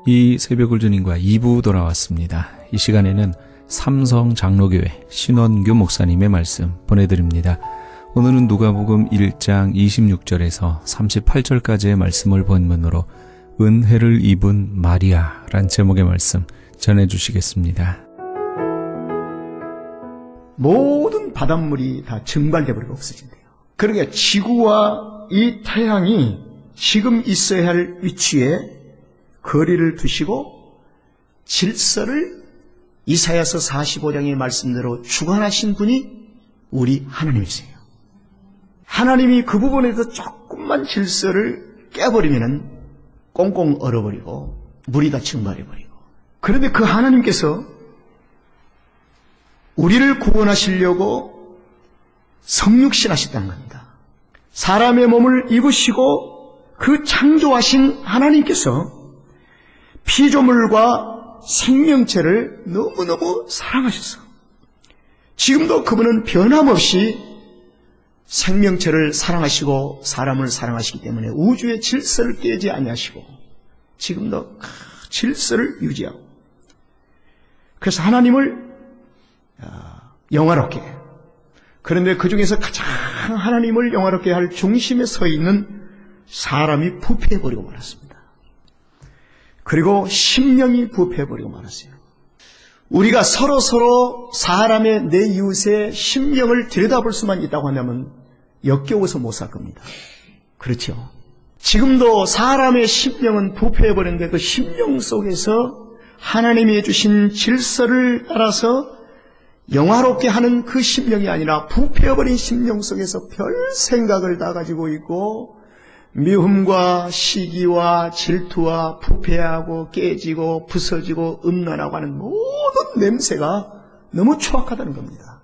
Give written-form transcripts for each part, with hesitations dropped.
이 새벽을 주님과 2부 돌아왔습니다. 이 시간에는 삼성 장로교회 신원규 목사님의 말씀 보내드립니다. 오늘은 누가복음 1장 26절에서 38절까지의 말씀을 본문으로 은혜를 입은 마리아란 제목의 말씀 전해주시겠습니다. 모든 바닷물이 다 증발되어버리고 없어진대요. 그러니까 지구와 이 태양이 지금 있어야 할 위치에 거리를 두시고 질서를 이사야서 45장의 말씀대로 주관하신 분이 우리 하나님이세요. 하나님이 그 부분에서 조금만 질서를 깨버리면 꽁꽁 얼어버리고 물이 다 증발해버리고, 그런데 그 하나님께서 우리를 구원하시려고 성육신하셨다는 겁니다. 사람의 몸을 입으시고 그 창조하신 하나님께서 피조물과 생명체를 너무너무 사랑하셨어. 지금도 그분은 변함없이 생명체를 사랑하시고 사람을 사랑하시기 때문에 우주의 질서를 깨지 아니하시고 지금도 질서를 유지하고, 그래서 하나님을 영화롭게, 그런데 그 중에서 가장 하나님을 영화롭게 할 중심에 서 있는 사람이 부패해버리고 말았습니다. 그리고 심령이 부패해버리고 말았어요. 우리가 서로 사람의 내 이웃의 심령을 들여다볼 수만 있다고 한다면 역겨워서 못 살 겁니다. 그렇죠? 지금도 사람의 심령은 부패해버렸는데 그 심령 속에서 하나님이 해주신 질서를 따라서 영화롭게 하는 그 심령이 아니라 부패해버린 심령 속에서 별 생각을 다 가지고 있고 미움과 시기와 질투와 부패하고 깨지고 부서지고 음란하고 하는 모든 냄새가 너무 추악하다는 겁니다.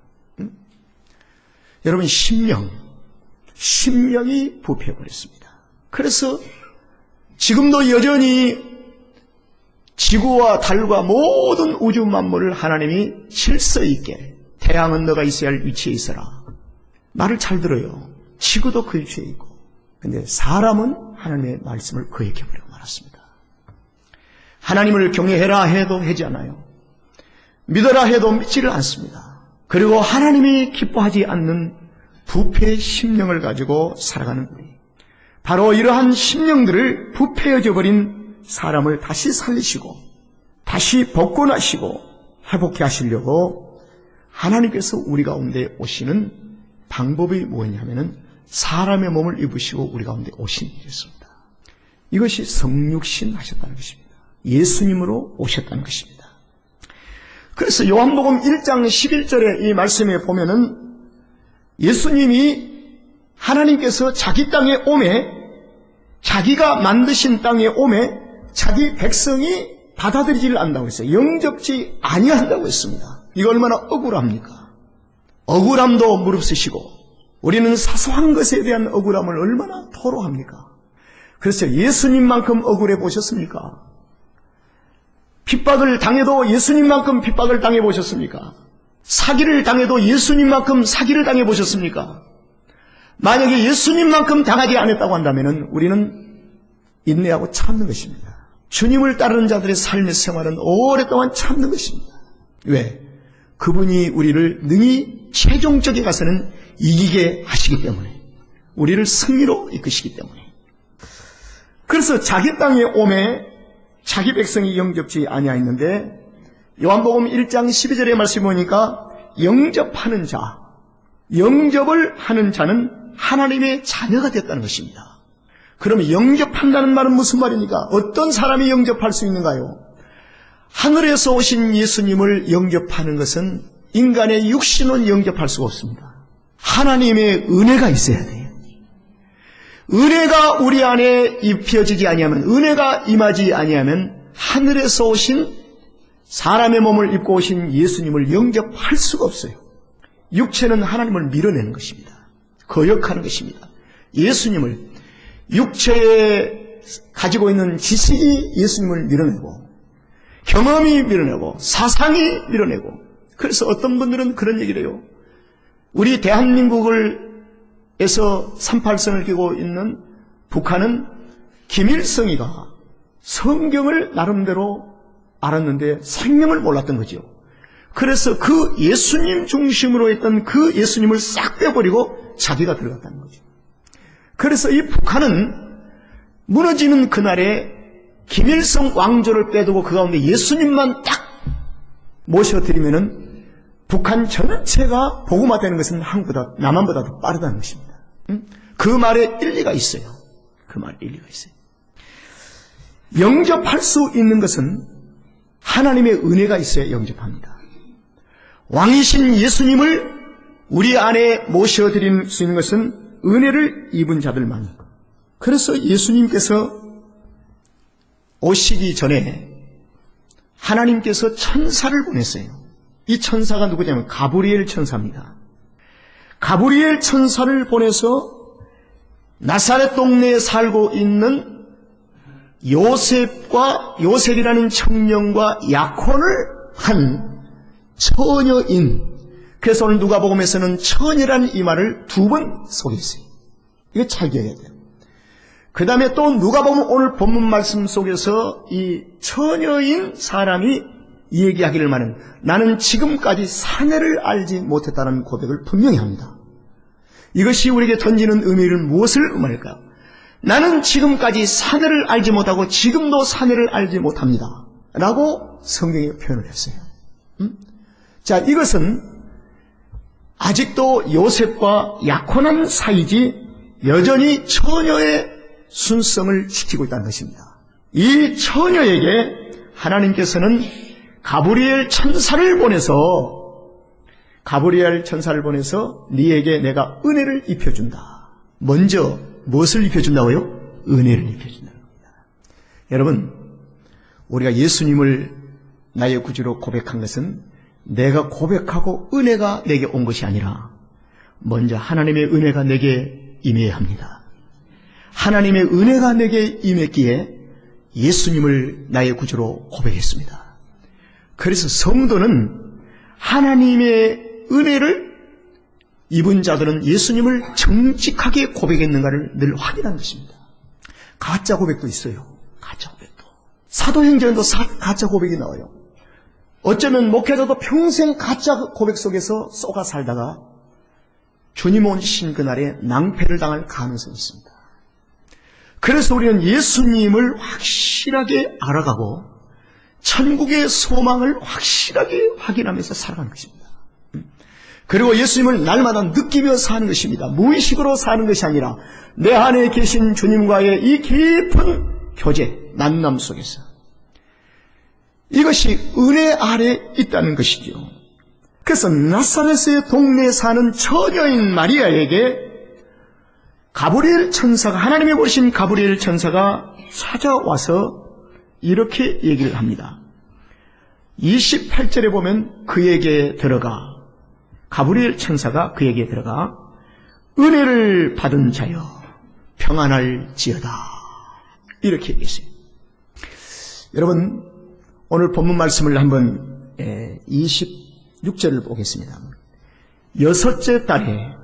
여러분, 심령이 부패해버렸습니다. 그래서 지금도 여전히 지구와 달과 모든 우주 만물을 하나님이 질서 있게, 태양은 너가 있어야 할 위치에 있어라. 말을 잘 들어요. 지구도 그 위치에 있고. 근데 사람은 하나님의 말씀을 거역해버리고 말았습니다. 하나님을 경외해라 해도 하지 않아요. 믿어라 해도 믿지를 않습니다. 그리고 하나님이 기뻐하지 않는 부패의 심령을 가지고 살아가는 우리, 바로 이러한 심령들을 부패해져 버린 사람을 다시 살리시고 다시 복권하시고 회복해 하시려고 하나님께서 우리 가운데 오시는 방법이 뭐냐면은 사람의 몸을 입으시고 우리 가운데 오신 일이었습니다. 이것이 성육신 하셨다는 것입니다. 예수님으로 오셨다는 것입니다. 그래서 요한복음 1장 11절에 이 말씀에 보면은 예수님이 하나님께서 자기 땅에 오매, 자기가 만드신 땅에 오매 자기 백성이 받아들이지를 않는다고 했어요. 영접지 아니한다고 했습니다. 이거 얼마나 억울합니까? 억울함도 무릅쓰시고 우리는 사소한 것에 대한 억울함을 얼마나 토로합니까? 그래서 예수님만큼 억울해 보셨습니까? 핍박을 당해도 예수님만큼 핍박을 당해 보셨습니까? 사기를 당해도 예수님만큼 사기를 당해 보셨습니까? 만약에 예수님만큼 당하지 않았다고 한다면 우리는 인내하고 참는 것입니다. 주님을 따르는 자들의 삶의 생활은 오랫동안 참는 것입니다. 왜? 그분이 우리를 능히 최종적에 가서는 이기게 하시기 때문에, 우리를 승리로 이끄시기 때문에. 그래서 자기 땅에 오매 자기 백성이 영접지 아니하였는데 요한복음 1장 12절의 말씀을 보니까 영접하는 자, 영접을 하는 자는 하나님의 자녀가 됐다는 것입니다. 그러면 영접한다는 말은 무슨 말입니까? 어떤 사람이 영접할 수 있는가요? 하늘에서 오신 예수님을 영접하는 것은 인간의 육신은 영접할 수가 없습니다. 하나님의 은혜가 있어야 돼요. 은혜가 우리 안에 입혀지지 아니하면, 은혜가 임하지 아니하면 하늘에서 오신 사람의 몸을 입고 오신 예수님을 영접할 수가 없어요. 육체는 하나님을 밀어내는 것입니다. 거역하는 것입니다. 예수님을, 육체에 가지고 있는 지식이 예수님을 밀어내고, 경험이 밀어내고, 사상이 밀어내고, 그래서 어떤 분들은 그런 얘기를 해요. 우리 대한민국에서 38선을 끼고 있는 북한은 김일성이가 성경을 나름대로 알았는데 생명을 몰랐던 거죠. 그래서 그 예수님 중심으로 했던 그 예수님을 싹 빼버리고 자기가 들어갔다는 거죠. 그래서 이 북한은 무너지는 그날에 김일성 왕조를 빼두고 그 가운데 예수님만 딱 모셔드리면은 북한 전체가 복음화되는 것은 한국보다, 남한보다도 빠르다는 것입니다. 그 말에 일리가 있어요. 그 말에 일리가 있어요. 영접할 수 있는 것은 하나님의 은혜가 있어야 영접합니다. 왕이신 예수님을 우리 안에 모셔드릴 수 있는 것은 은혜를 입은 자들만. 그래서 예수님께서 오시기 전에 하나님께서 천사를 보냈어요. 이 천사가 누구냐면 가브리엘 천사입니다. 가브리엘 천사를 보내서 나사렛 동네에 살고 있는 요셉이라는 청년과 약혼을 한 처녀인, 그래서 오늘 누가복음에서는 처녀라는 이 말을 2번 소개했어요. 이거 잘 기억해야 돼요. 그 다음에 또 누가복음 오늘 본문 말씀 속에서 이 처녀인 사람이 얘기하기를 말은 나는 지금까지 사내를 알지 못했다는 고백을 분명히 합니다. 이것이 우리에게 던지는 의미는 무엇을 의미할까요? 나는 지금까지 사내를 알지 못하고 지금도 사내를 알지 못합니다 라고 성경에 표현을 했어요. 자, 이것은 아직도 요셉과 약혼한 사이지 여전히 처녀의 순성을 지키고 있다는 것입니다. 이 처녀에게 하나님께서는 가브리엘 천사를 보내서 네에게 내가 은혜를 입혀준다. 먼저 무엇을 입혀준다고요? 은혜를 입혀준다는 겁니다. 여러분, 우리가 예수님을 나의 구주로 고백한 것은 내가 고백하고 은혜가 내게 온 것이 아니라 먼저 하나님의 은혜가 내게 임해야 합니다. 하나님의 은혜가 내게 임했기에 예수님을 나의 구주로 고백했습니다. 그래서 성도는 하나님의 은혜를 입은 자들은 예수님을 정직하게 고백했는가를 늘 확인하는 것입니다. 가짜 고백도 있어요. 가짜 고백도. 사도행전에도 가짜 고백이 나와요. 어쩌면 목회자도 평생 가짜 고백 속에서 쏘가 살다가 주님 오신 그날에 낭패를 당할 가능성이 있습니다. 그래서 우리는 예수님을 확실하게 알아가고 천국의 소망을 확실하게 확인하면서 살아가는 것입니다. 그리고 예수님을 날마다 느끼며 사는 것입니다. 무의식으로 사는 것이 아니라 내 안에 계신 주님과의 이 깊은 교제, 만남 속에서 이것이 은혜 아래 있다는 것이죠. 그래서 나사렛의 동네에 사는 처녀인 마리아에게 가브리엘 천사가, 하나님이 보신 가브리엘 천사가 찾아와서 이렇게 얘기를 합니다. 28절에 보면 그에게 들어가, 가브리엘 천사가 그에게 들어가 은혜를 받은 자여 평안할지어다 이렇게 얘기했어요. 여러분, 오늘 본문 말씀을 한번 26절을 보겠습니다. 6째 달에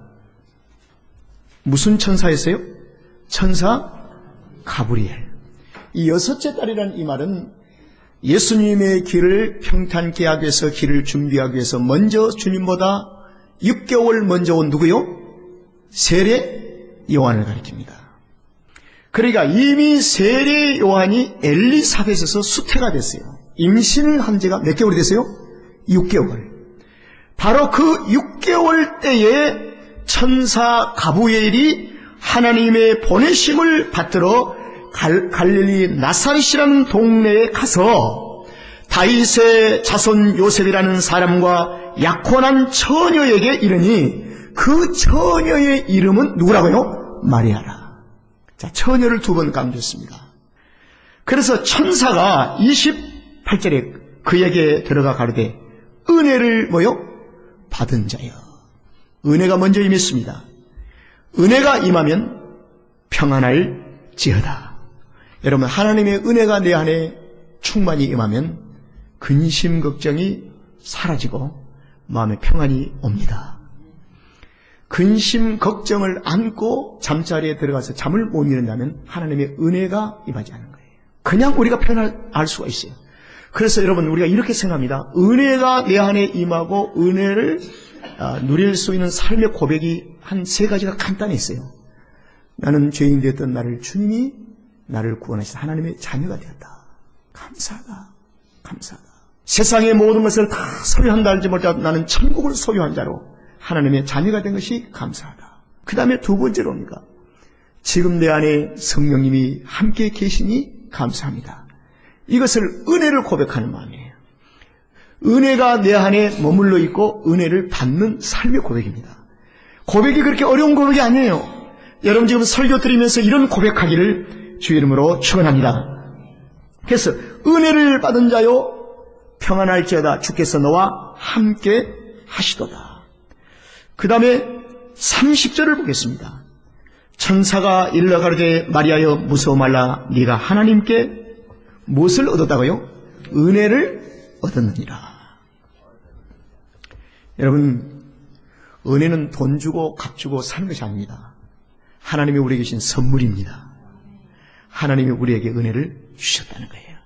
무슨 천사였어요? 천사 가브리엘. 이 6째 달이라는 이 말은 예수님의 길을 평탄케 하기 위해서, 길을 준비하기 위해서 먼저 주님보다 6개월 먼저 온 누구요? 세례 요한을 가리킵니다. 그러니까 이미 세례 요한이 엘리사벳에서 수태가 됐어요. 임신을 한 지가 몇 개월이 됐어요? 6개월. 바로 그 6개월 때에 천사 가브리엘이 하나님의 보내심을 받들어 갈릴리 나사렛이라는 동네에 가서 다윗의 자손 요셉이라는 사람과 약혼한 처녀에게 이르니 그 처녀의 이름은 누구라고요? 마리아라. 자, 처녀를 2번 강조했습니다. 그래서 천사가 28절에 그에게 들어가 가로되 은혜를 뭐요? 받은 자여. 은혜가 먼저 임했습니다. 은혜가 임하면 평안할지어다. 여러분, 하나님의 은혜가 내 안에 충만히 임하면 근심 걱정이 사라지고 마음에 평안이 옵니다. 근심 걱정을 안고 잠자리에 들어가서 잠을 못 이룬다면 하나님의 은혜가 임하지 않은 거예요. 그냥 우리가 표현할 수가 있어요. 그래서 여러분 우리가 이렇게 생각합니다. 은혜가 내 안에 임하고 은혜를 누릴 수 있는 삶의 고백이 한 세 가지가 간단히 있어요. 나는 죄인 되었던 나를 주님이 나를 구원하신 하나님의 자녀가 되었다. 감사하다. 감사하다. 세상의 모든 것을 다 소유한다 할지 몰라도 나는 천국을 소유한 자로 하나님의 자녀가 된 것이 감사하다. 그 다음에 두 번째로입니다. 지금 내 안에 성령님이 함께 계시니 감사합니다. 이것을 은혜를 고백하는 마음이에요. 은혜가 내 안에 머물러 있고 은혜를 받는 삶의 고백입니다. 고백이 그렇게 어려운 고백이 아니에요. 여러분 지금 설교 드리면서 이런 고백하기를 주의 이름으로 축원합니다. 그래서 은혜를 받은 자요 평안할지어다 주께서 너와 함께 하시도다. 그 다음에 30절을 보겠습니다. 천사가 일러 가로되 마리아여 무서워 말라 네가 하나님께 무엇을 얻었다고요? 은혜를 얻었느니라. 여러분 은혜는 돈 주고 값 주고 사는 것이 아닙니다. 하나님이 우리에게 주신 선물입니다. 하나님이 우리에게 은혜를 주셨다는 거예요.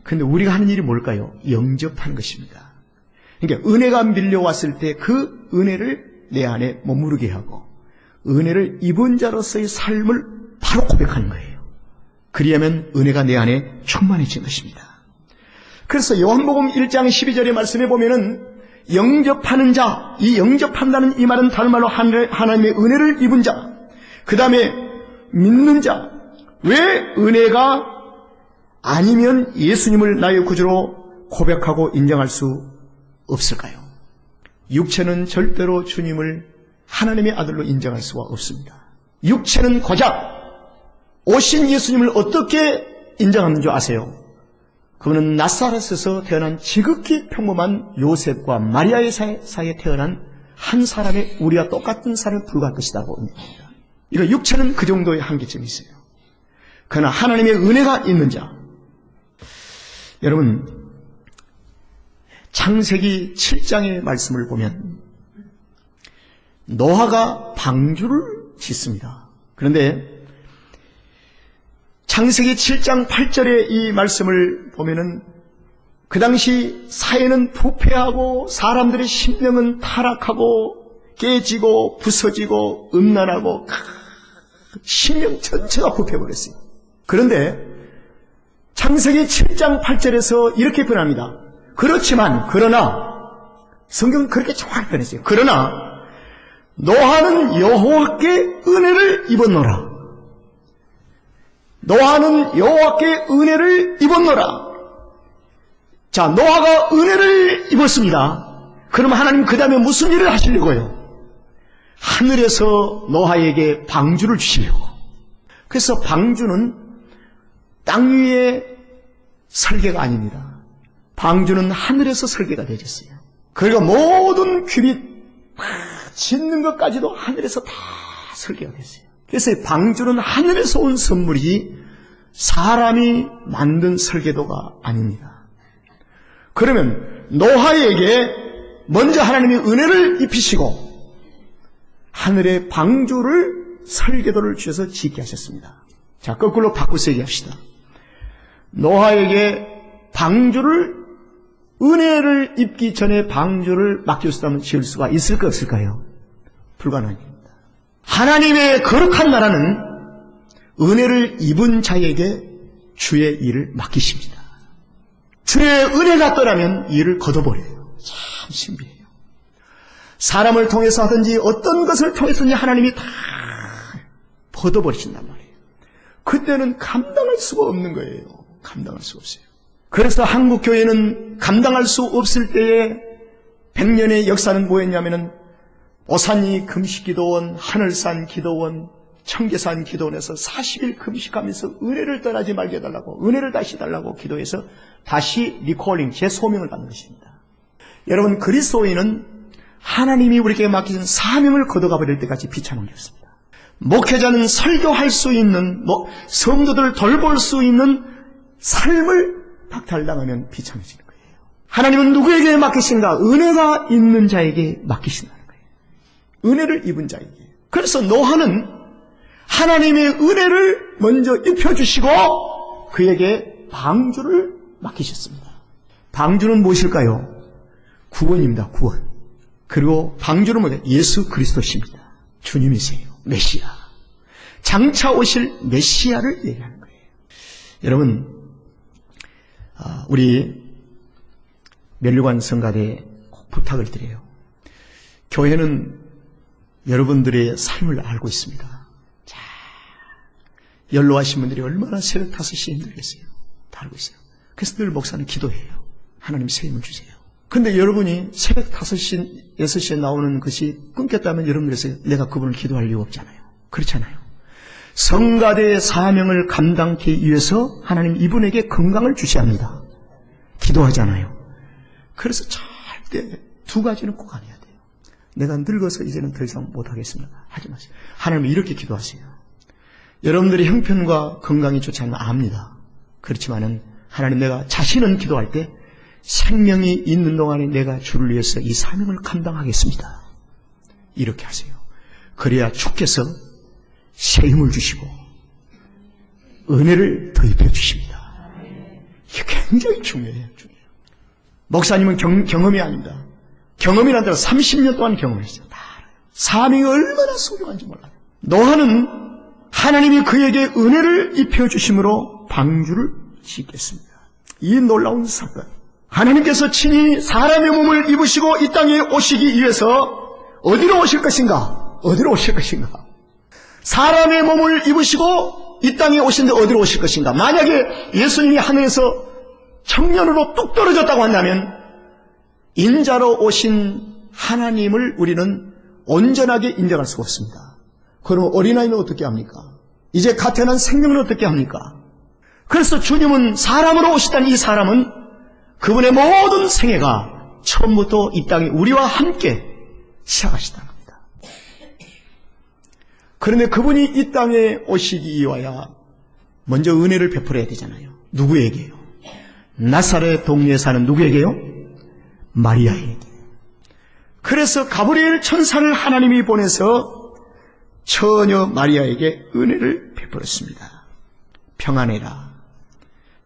그런데 우리가 하는 일이 뭘까요? 영접하는 것입니다. 그러니까 은혜가 밀려왔을 때 그 은혜를 내 안에 머무르게 하고 은혜를 입은 자로서의 삶을 바로 고백하는 거예요. 그리하면 은혜가 내 안에 충만해진 것입니다. 그래서 요한복음 1장 12절의 말씀에 보면은 영접하는 자, 이 영접한다는 이 말은 다른 말로 하나님의 은혜를 입은 자, 그 다음에 믿는 자. 왜 은혜가 아니면 예수님을 나의 구주로 고백하고 인정할 수 없을까요? 육체는 절대로 주님을 하나님의 아들로 인정할 수가 없습니다. 육체는 고작 오신 예수님을 어떻게 인정하는 줄 아세요? 그분은 나사렛에서 태어난 지극히 평범한 요셉과 마리아의 사이에 태어난 한 사람의 우리와 똑같은 사람에 불과할 것이라고 인정합니다. 이거 육체는 그 정도의 한계점이 있어요. 그러나 하나님의 은혜가 있는 자. 여러분 창세기 7장의 말씀을 보면 노아가 방주를 짓습니다. 그런데 창세기 7장 8절의 이 말씀을 보면은 그 당시 사회는 부패하고 사람들의 심령은 타락하고 깨지고 부서지고 음란하고 심령 전체가 부패해버렸어요. 그런데 창세기 7장 8절에서 이렇게 표현합니다. 그렇지만 그러나 성경은 그렇게 정확히 표현했어요. 그러나 노아는 여호와께 은혜를 입었노라. 노아는 여호와께 은혜를 입었노라. 자, 노아가 은혜를 입었습니다. 그럼 하나님 그 다음에 무슨 일을 하시려고요? 하늘에서 노아에게 방주를 주시려고. 그래서 방주는 땅 위의 설계가 아닙니다. 방주는 하늘에서 설계가 되어졌어요. 그리고 모든 규빗 짓는 것까지도 하늘에서 다 설계가 됐어요. 그래서 방주는 하늘에서 온 선물이지 사람이 만든 설계도가 아닙니다. 그러면 노아에게 먼저 하나님이 은혜를 입히시고 하늘의 방주를 설계도를 주셔서 짓게 하셨습니다. 자, 거꾸로 바꾸서 얘기합시다. 노아에게 방주를 은혜를 입기 전에 방주를 맡겼다면 지을 수가 있을까 없을까요? 불가능합니다. 하나님의 거룩한 나라는 은혜를 입은 자에게 주의 일을 맡기십니다. 주의 은혜가 떠나면 일을 거둬버려요. 참 신비해요. 사람을 통해서 하든지 어떤 것을 통해서든지 하나님이 다 걷어버리신단 말이에요. 그때는 감당할 수가 없는 거예요. 감당할 수 없어요. 그래서 한국교회는 감당할 수 없을 때에 100년의 역사는 뭐였냐면은 오산리 금식기도원, 하늘산 기도원, 청계산 기도원에서 40일 금식하면서 은혜를 떠나지 말게 해달라고, 은혜를 다시 달라고 기도해서 다시 리콜링, 재소명을 받는 것입니다. 여러분, 그리스도인은 하나님이 우리에게 맡기신 사명을 걷어가 버릴 때까지 비참한 게 없습니다. 목회자는 설교할 수 있는, 성도들을 돌볼 수 있는 삶을 박탈당하면 비참해지는 거예요. 하나님은 누구에게 맡기신가? 은혜가 있는 자에게 맡기신다는 거예요. 은혜를 입은 자에게. 그래서 노아는 하나님의 은혜를 먼저 입혀주시고 그에게 방주를 맡기셨습니다. 방주는 무엇일까요? 구원입니다. 구원. 그리고 방주는 뭐예요? 예수 그리스도십니다. 주님이세요. 메시아. 장차 오실 메시아를 얘기하는 거예요. 여러분, 우리 면류관 성가대에 꼭 부탁을 드려요. 교회는 여러분들의 삶을 알고 있습니다. 자, 연로하신 분들이 얼마나 새벽 5시에 힘들겠어요. 다 알고 있어요. 그래서 늘 목사는 기도해요. 하나님 새 힘을 주세요. 근데 여러분이 새벽 5시, 6시에 나오는 것이 끊겼다면 여러분들에서 내가 그분을 기도할 이유가 없잖아요. 그렇잖아요. 성가대의 사명을 감당하기 위해서 하나님 이분에게 건강을 주셔야 합니다. 기도하잖아요. 그래서 절대 두 가지는 꼭 안 해야 돼요. 내가 늙어서 이제는 더 이상 못하겠습니다. 하지 마세요. 하나님 이렇게 기도하세요. 여러분들의 형편과 건강이 좋지 않으면 압니다. 그렇지만은 하나님 내가 자신은 기도할 때 생명이 있는 동안에 내가 주를 위해서 이 사명을 감당하겠습니다. 이렇게 하세요. 그래야 주께서 새 힘을 주시고 은혜를 더입혀 주십니다. 이게 굉장히 중요해요. 목사님은 경험이 아닙니다. 경험이란 대로 30년 동안 경험했어요. 다 알아요. 사명이 얼마나 소중한지 몰라요. 노아는 하나님이 그에게 은혜를 입혀 주심으로 방주를 짓겠습니다. 이 놀라운 사건. 하나님께서 친히 사람의 몸을 입으시고 이 땅에 오시기 위해서 어디로 오실 것인가? 어디로 오실 것인가? 사람의 몸을 입으시고 이 땅에 오신데 어디로 오실 것인가? 만약에 예수님이 하늘에서 청년으로 뚝 떨어졌다고 한다면 인자로 오신 하나님을 우리는 온전하게 인정할 수가 없습니다. 그럼 어린아이는 어떻게 합니까? 이제 갓 태어난 생명은 어떻게 합니까? 그래서 주님은 사람으로 오시다는 이 사람은 그분의 모든 생애가 처음부터 이 땅에 우리와 함께 시작하시다는 겁니다. 그런데 그분이 이 땅에 오시기 위하여 먼저 은혜를 베풀어야 되잖아요. 누구에게요? 나사렛 동네에 사는 누구에게요? 마리아에게. 그래서 가브리엘 천사를 하나님이 보내서 처녀 마리아에게 은혜를 베풀었습니다. 평안해라.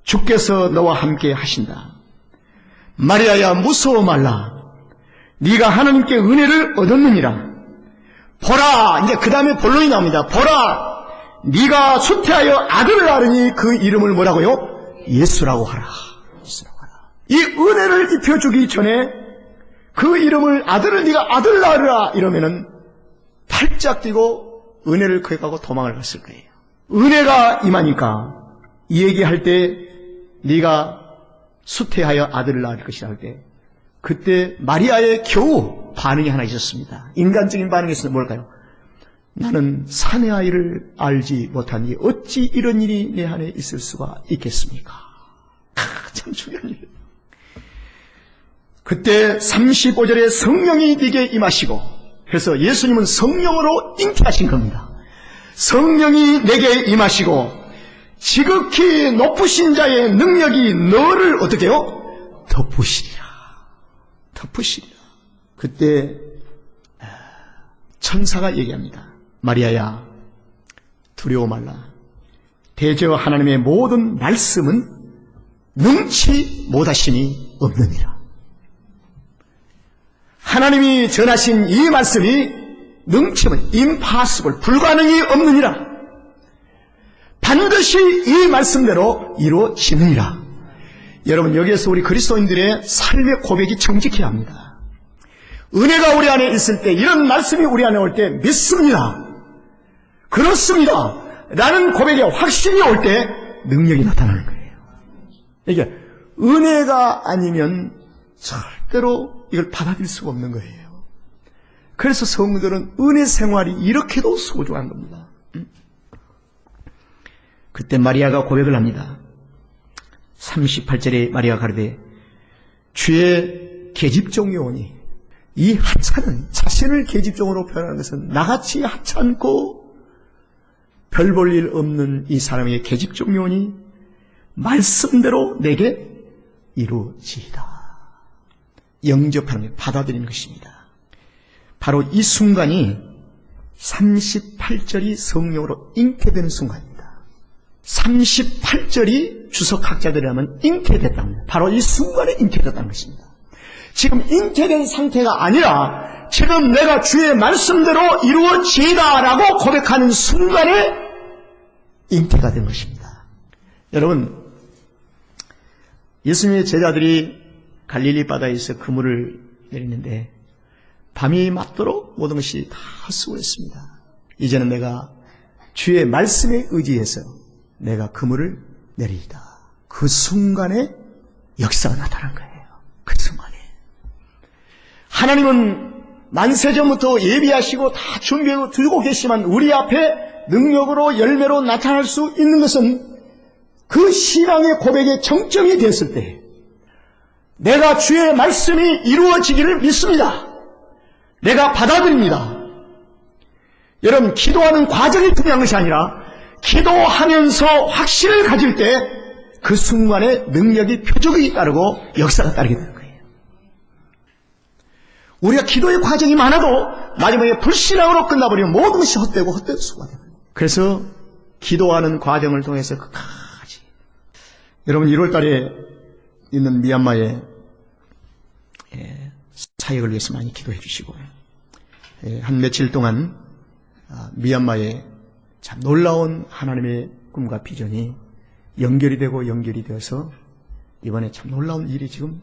주께서 너와 함께 하신다. 마리아야 무서워 말라. 네가 하나님께 은혜를 얻었느니라. 보라. 이제 그 다음에 본론이 나옵니다. 보라. 네가 수태하여 아들을 낳으니 그 이름을 뭐라고요? 예수라고 하라. 예수라고 하라. 이 은혜를 입혀주기 전에 그 이름을 네가 아들 낳으라 이러면은 팔짝 뛰고 은혜를 거역하고 도망을 갔을 거예요. 은혜가 임하니까 이 얘기할 때 네가 수태하여 아들을 낳을 것이라 할 때 그때 마리아의 겨우 반응이 하나 있었습니다. 인간적인 반응에서는 뭘까요? 나는 사내 아이를 알지 못하니 어찌 이런 일이 내 안에 있을 수가 있겠습니까? 참 중요한 일이에요. 그때 35절에 성령이 네게 임하시고, 그래서 예수님은 성령으로 잉태하신 겁니다. 성령이 내게 임하시고 지극히 높으신 자의 능력이 너를 어떻게 해요? 덮으시리라. 덮으시리라. 그때 천사가 얘기합니다. 마리아야 두려워 말라. 대저 하나님의 모든 말씀은 능치 못하심이 없느니라. 하나님이 전하신 이 말씀이 능치면 impossible, 불가능이 없느니라. 반드시 이 말씀대로 이루어지느니라. 여러분 여기에서 우리 그리스도인들의 삶의 고백이 정직해야 합니다. 은혜가 우리 안에 있을 때 이런 말씀이 우리 안에 올 때 믿습니다. 그렇습니다. 라는 고백에 확신이 올 때 능력이 나타나는 거예요. 이게 은혜가 아니면 절대로 이걸 받아들일 수가 없는 거예요. 그래서 성도들은 은혜 생활이 이렇게도 소중한 겁니다. 그때 마리아가 고백을 합니다. 38절에 마리아가 가르되 주의 계집종이 오니, 이 하찮은 자신을 계집종으로 표현하는 것은 나같이 하찮고 별 볼 일 없는 이 사람에게 계집종이 오니 말씀대로 내게 이루어지이다. 영접하는, 받아들이는 것입니다. 바로 이 순간이 38절이 성령으로 잉태되는 순간입니다. 38절이 주석학자들이라면 잉태됐다는 겁니다. 바로 이 순간에 잉태됐다는 것입니다. 지금 잉태된 상태가 아니라 지금 내가 주의 말씀대로 이루어지다라고 고백하는 순간에 잉태가 된 것입니다. 여러분, 예수님의 제자들이 갈릴리 바다에서 그물을 내리는데 밤이 맞도록 모든 것이 다 수고했습니다. 이제는 내가 주의 말씀에 의지해서 내가 그물을 내리리다. 그 순간에 역사가 나타난 거예요. 그 순간에. 하나님은 만세전부터 예비하시고 다 준비하고 두고 계시지만 우리 앞에 능력으로 열매로 나타날 수 있는 것은 그 신앙의 고백의 정점이 됐을 때 내가 주의 말씀이 이루어지기를 믿습니다. 내가 받아들입니다. 여러분, 기도하는 과정이 중요한 것이 아니라 기도하면서 확신을 가질 때 그 순간에 능력이 표적이 따르고 역사가 따르게 되는 거예요. 우리가 기도의 과정이 많아도 마지막에 불신앙으로 끝나버리면 모든 것이 헛되고 헛된 수가 돼요. 그래서 기도하는 과정을 통해서 끝까지. 여러분, 1월 달에 있는 미얀마의 사역을 위해서 많이 기도해 주시고 한 며칠 동안 미얀마의 참 놀라운 하나님의 꿈과 비전이 연결이 되어서 이번에 참 놀라운 일이 지금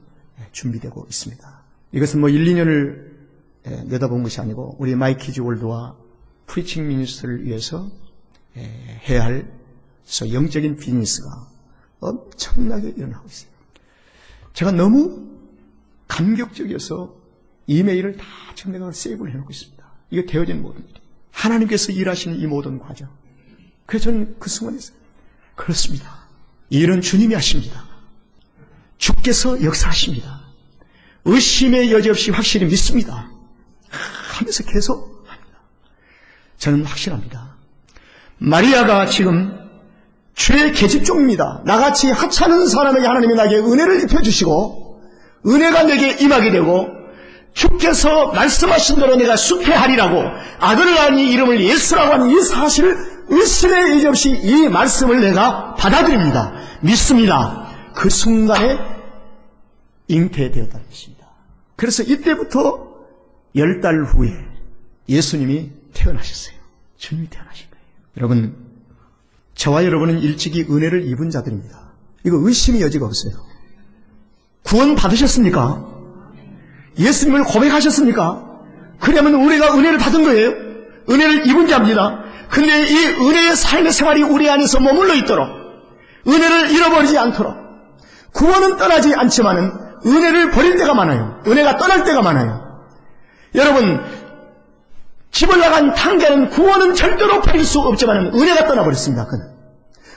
준비되고 있습니다. 이것은 뭐 1, 2년을 내다본 것이 아니고 우리 마이키즈 월드와 프리칭 미니스트를 위해서 해야 할 영적인 비즈니스가 엄청나게 일어나고 있어요. 제가 너무 감격적이어서 이메일을 다 지금 내가 세이브를 해놓고 있습니다. 이게 되어진 모든 일이. 하나님께서 일하시는 이 모든 과정. 그래서 저는 그 순간에서 그렇습니다. 이 일은 주님이 하십니다. 주께서 역사하십니다. 의심의 여지 없이 확실히 믿습니다. 하면서 계속 합니다. 저는 확신합니다. 마리아가 지금 주의 계집종입니다. 나같이 하찮은 사람에게 하나님이 나에게 은혜를 입혀주시고 은혜가 내게 임하게 되고 주께서 말씀하신 대로 내가 수태하리라고 아들을 낳은 이 이름을 예수라고 하는 이 사실을 의심의 여지 없이 이 말씀을 내가 받아들입니다. 믿습니다. 그 순간에 잉태되었다는 것입니다. 그래서 이때부터 10달 후에 예수님이 태어나셨어요. 주님이 태어나신 거예요. 여러분, 저와 여러분은 일찍이 은혜를 입은 자들입니다. 이거 의심의 여지가 없어요. 구원 받으셨습니까? 예수님을 고백하셨습니까? 그러면 우리가 은혜를 받은 거예요. 은혜를 입은 자입니다. 근데 이 은혜의 삶의 생활이 우리 안에서 머물러 있도록 은혜를 잃어버리지 않도록 구원은 떠나지 않지만은 은혜를 버릴 때가 많아요. 은혜가 떠날 때가 많아요. 여러분, 집을 나간 탕자는 구원은 절대로 버릴 수 없지만 은혜가 떠나버렸습니다. 그는.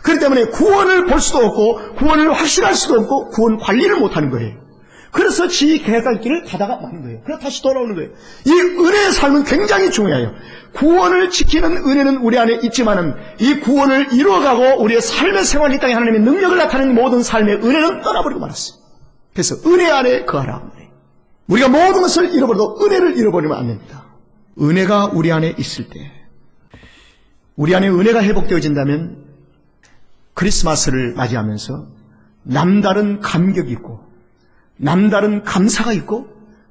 그렇기 때문에 구원을 볼 수도 없고 구원을 확신할 수도 없고 구원 관리를 못하는 거예요. 그래서 지 개갈 길을 가다가 마는 거예요. 그래서 다시 돌아오는 거예요. 이 은혜의 삶은 굉장히 중요해요. 구원을 지키는 은혜는 우리 안에 있지만은 이 구원을 이루어가고 우리의 삶의 생활 이 땅에 하나님의 능력을 나타내는 모든 삶의 은혜는 떠나버리고 말았어요. 그래서 은혜 안에 거하라. 우리가 모든 것을 잃어버려도 은혜를 잃어버리면 안 됩니다. 은혜가 우리 안에 있을 때, 우리 안에 은혜가 회복되어진다면 크리스마스를 맞이하면서 남다른 감격이 있고 남다른 감사가 있고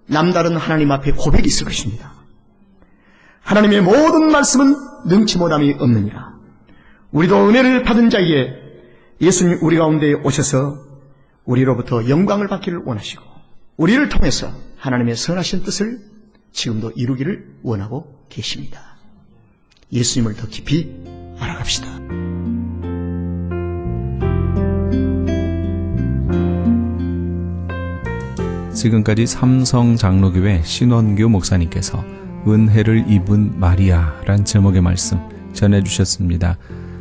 남다른 하나님 앞에 고백이 있을 것입니다. 하나님의 모든 말씀은 능치 못함이 없느니라. 우리도 은혜를 받은 자에게 예수님 우리 가운데 오셔서 우리로부터 영광을 받기를 원하시고 우리를 통해서 하나님의 선하신 뜻을 지금도 이루기를 원하고 계십니다. 예수님을 더 깊이 알아갑시다. 지금까지 삼성장로교회 신원규 목사님께서 은혜를 입은 마리아란 제목의 말씀 전해주셨습니다.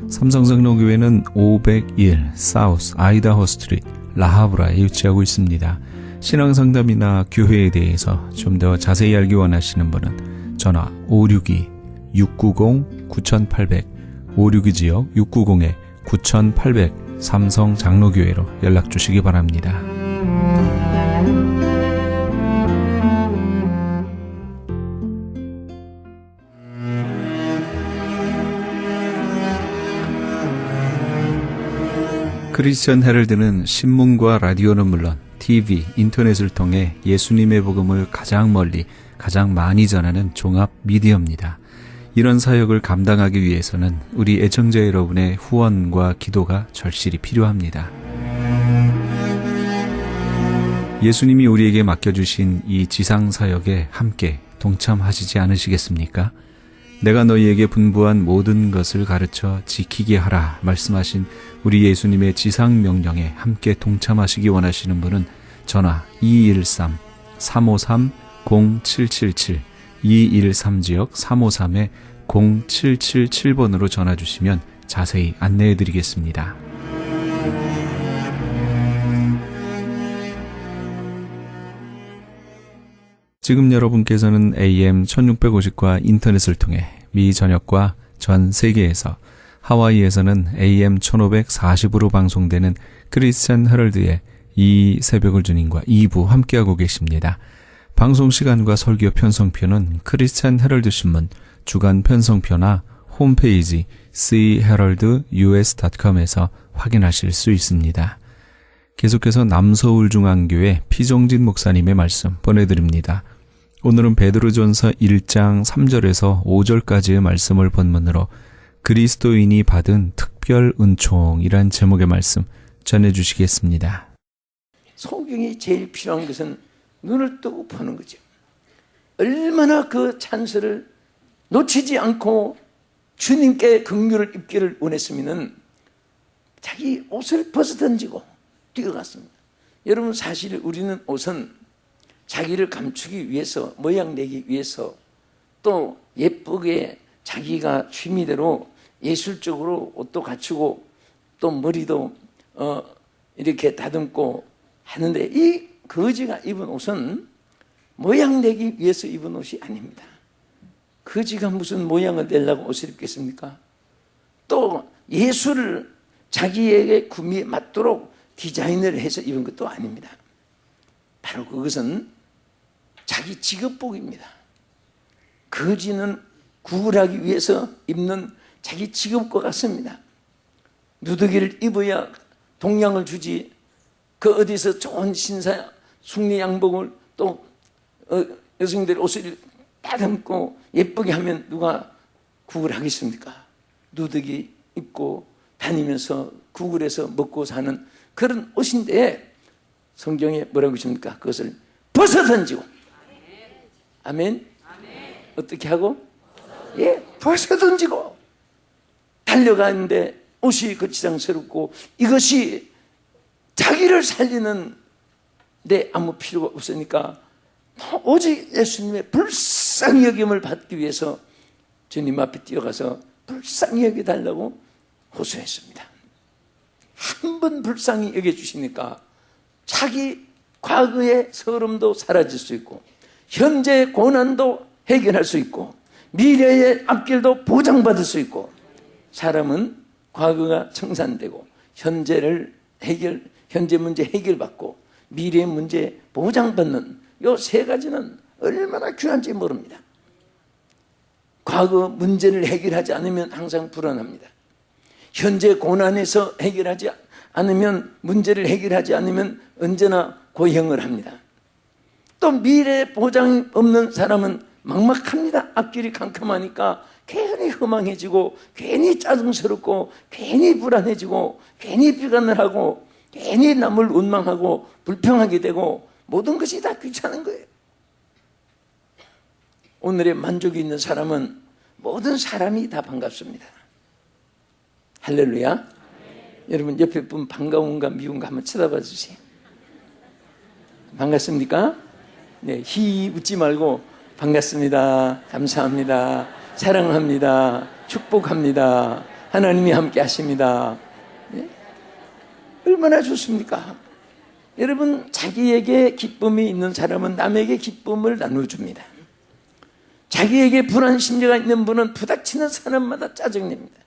삼성장로교회는 501 사우스 아이다호 스트리트 라하브라에 위치하고 있습니다. 신앙상담이나 교회에 대해서 좀 더 자세히 알기 원하시는 분은 전화 562-690-9800 562지역 690-9800 삼성장로교회로 연락 주시기 바랍니다. 크리스천 헤럴드는 신문과 라디오는 물론 TV, 인터넷을 통해 예수님의 복음을 가장 멀리, 가장 많이 전하는 종합 미디어입니다. 이런 사역을 감당하기 위해서는 우리 애청자 여러분의 후원과 기도가 절실히 필요합니다. 예수님이 우리에게 맡겨주신 이 지상사역에 함께 동참하시지 않으시겠습니까? 내가 너희에게 분부한 모든 것을 가르쳐 지키게 하라 말씀하신 우리 예수님의 지상명령에 함께 동참하시기 원하시는 분은 전화 213-353-0777 213지역 353-0777번으로 전화 주시면 자세히 안내해 드리겠습니다. 지금 여러분께서는 AM 1650과 인터넷을 통해 미 전역과 전 세계에서 하와이에서는 AM 1540으로 방송되는 크리스천 헤럴드의 이 새벽을 주님과 2부 함께하고 계십니다. 방송 시간과 설교 편성표는 크리스천 헤럴드 신문 주간 편성표나 홈페이지 cheraldus.com에서 확인하실 수 있습니다. 계속해서 남서울중앙교회 피종진 목사님의 말씀 보내드립니다. 오늘은 베드로전서 1장 3절에서 5절까지의 말씀을 본문으로 그리스도인이 받은 특별 은총이란 제목의 말씀 전해주시겠습니다. 성경이 제일 필요한 것은 눈을 뜨고 보는 거죠. 얼마나 그 찬스를 놓치지 않고 주님께 긍휼을 입기를 원했으면 자기 옷을 벗어던지고 뛰어갔습니다. 여러분, 사실 우리는 옷은 자기를 감추기 위해서, 모양 내기 위해서, 또 예쁘게 자기가 취미대로 예술적으로 옷도 갖추고 또 머리도 이렇게 다듬고 하는데, 이 거지가 입은 옷은 모양 내기 위해서 입은 옷이 아닙니다. 거지가 무슨 모양을 내려고 옷을 입겠습니까? 또 예술을 자기에게 구미에 맞도록 디자인을 해서 입은 것도 아닙니다. 바로 그것은 자기 직업복입니다. 거지는 구걸하기 위해서 입는 자기 직업과 같습니다. 누더기를 입어야 동양을 주지, 그 어디서 좋은 신사 숭례 양복을 또 여성들 옷을 다듬고 예쁘게 하면 누가 구걸하겠습니까? 누더기 입고 다니면서 구걸해서 먹고 사는 그런 옷인데, 성경에 뭐라고 하십니까? 그것을 벗어던지고. 아멘. 어떻게 하고? 벗어던지고 달려가는데 옷이 거치장스럽고 이것이 자기를 살리는 데 아무 필요가 없으니까 오직 예수님의 불쌍히 여김을 받기 위해서 주님 앞에 뛰어가서 불쌍히 여겨달라고 호소했습니다. 한 번 불쌍히 여겨주시니까 자기 과거의 서름도 사라질 수 있고, 현재의 고난도 해결할 수 있고, 미래의 앞길도 보장받을 수 있고, 사람은 과거가 청산되고 현재 문제 해결받고 미래의 문제 보장받는 이 세 가지는 얼마나 귀한지 모릅니다. 과거 문제를 해결하지 않으면 항상 불안합니다. 현재 고난에서 해결하지 않으면, 문제를 해결하지 않으면 언제나 고형을 합니다. 또 미래 보장이 없는 사람은 막막합니다. 앞길이 캄캄하니까 괜히 허망해지고, 괜히 짜증스럽고, 괜히 불안해지고, 괜히 비관을 하고, 괜히 남을 원망하고 불평하게 되고, 모든 것이 다 귀찮은 거예요. 오늘의 만족이 있는 사람은 모든 사람이 다 반갑습니다. 할렐루야. 여러분, 옆에 분 반가운가 미운가 한번 쳐다봐 주세요. 반갑습니까? 네, 히 웃지 말고 반갑습니다, 감사합니다, 사랑합니다, 축복합니다, 하나님이 함께 하십니다. 네? 얼마나 좋습니까? 여러분, 자기에게 기쁨이 있는 사람은 남에게 기쁨을 나눠줍니다. 자기에게 불안 심리가 있는 분은 부닥치는 사람마다 짜증냅니다.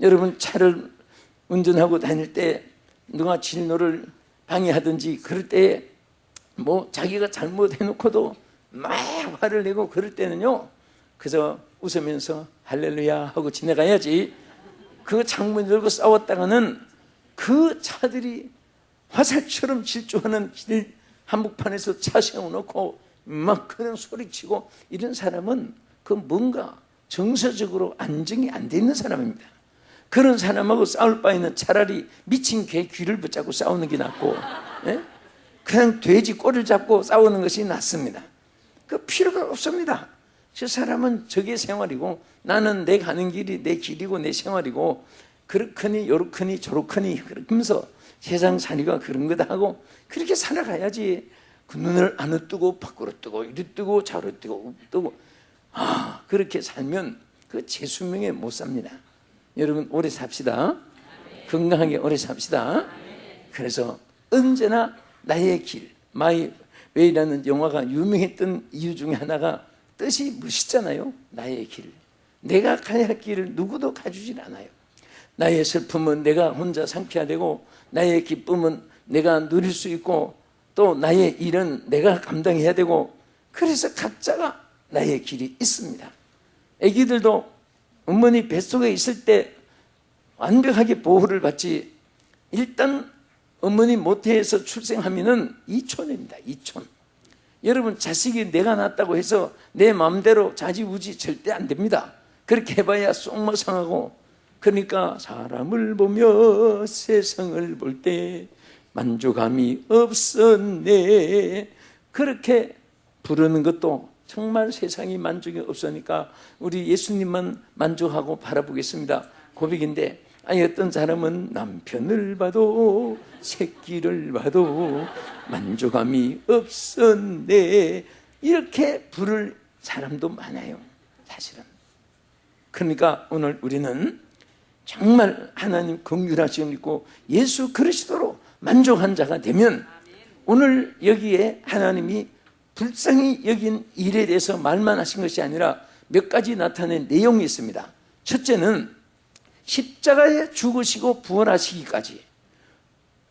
여러분, 차를 운전하고 다닐 때 누가 진로를 방해하든지 그럴 때 뭐 자기가 잘못해놓고도 막 화를 내고 그럴 때는요, 그래서 웃으면서 할렐루야 하고 지나가야지, 그 창문 열고 싸웠다가는 그 차들이 화살처럼 질주하는 길 한복판에서 차 세워놓고 막 그냥 소리치고 이런 사람은 그 뭔가 정서적으로 안정이 안 돼 있는 사람입니다. 그런 사람하고 싸울 바에는 차라리 미친 개 귀를 붙잡고 싸우는 게 낫고, 예? 그냥 돼지 꼬리를 잡고 싸우는 것이 낫습니다. 그 필요가 없습니다. 저 사람은 저게 생활이고 나는 내 가는 길이 내 길이고 내 생활이고 그렇거니 요렇거니 저렇거니 그러면서 세상 살이가 그런 거다 하고 그렇게 살아가야지. 그 눈을 안으 뜨고 밖으로 뜨고 이리 뜨고 좌로 뜨고 뜨고 그렇게 살면 그 재수명에 못 삽니다. 여러분 오래 삽시다. 건강하게 오래 삽시다. 그래서 언제나 나의 길, 마이 웨이라는 영화가 유명했던 이유 중에 하나가 뜻이 멋있잖아요. 나의 길. 내가 가야 할 길을 누구도 가주질 않아요. 나의 슬픔은 내가 혼자 삼켜야 되고 나의 기쁨은 내가 누릴 수 있고 또 나의 일은 내가 감당해야 되고 그래서 각자가 나의 길이 있습니다. 아기들도 어머니 뱃속에 있을 때 완벽하게 보호를 받지 일단 어머니 모태에서 출생하면은 이촌입니다. 이촌. 여러분 자식이 내가 낳았다고 해서 내 마음대로 자지우지 절대 안 됩니다. 그렇게 해봐야 쏙 상하고 그러니까 사람을 보며 세상을 볼 때 만족함이 없었네 그렇게 부르는 것도 정말 세상이 만족이 없으니까 우리 예수님만 만족하고 바라보겠습니다. 고백인데 어떤 사람은 남편을 봐도 새끼를 봐도 만족함이 없었네 이렇게 부를 사람도 많아요. 사실은. 그러니까 오늘 우리는 정말 하나님 긍휼하심을 믿고 예수 그리스도로 만족한 자가 되면 오늘 여기에 하나님이 불쌍히 여긴 일에 대해서 말만 하신 것이 아니라 몇 가지 나타낸 내용이 있습니다. 첫째는 십자가에 죽으시고 부활하시기까지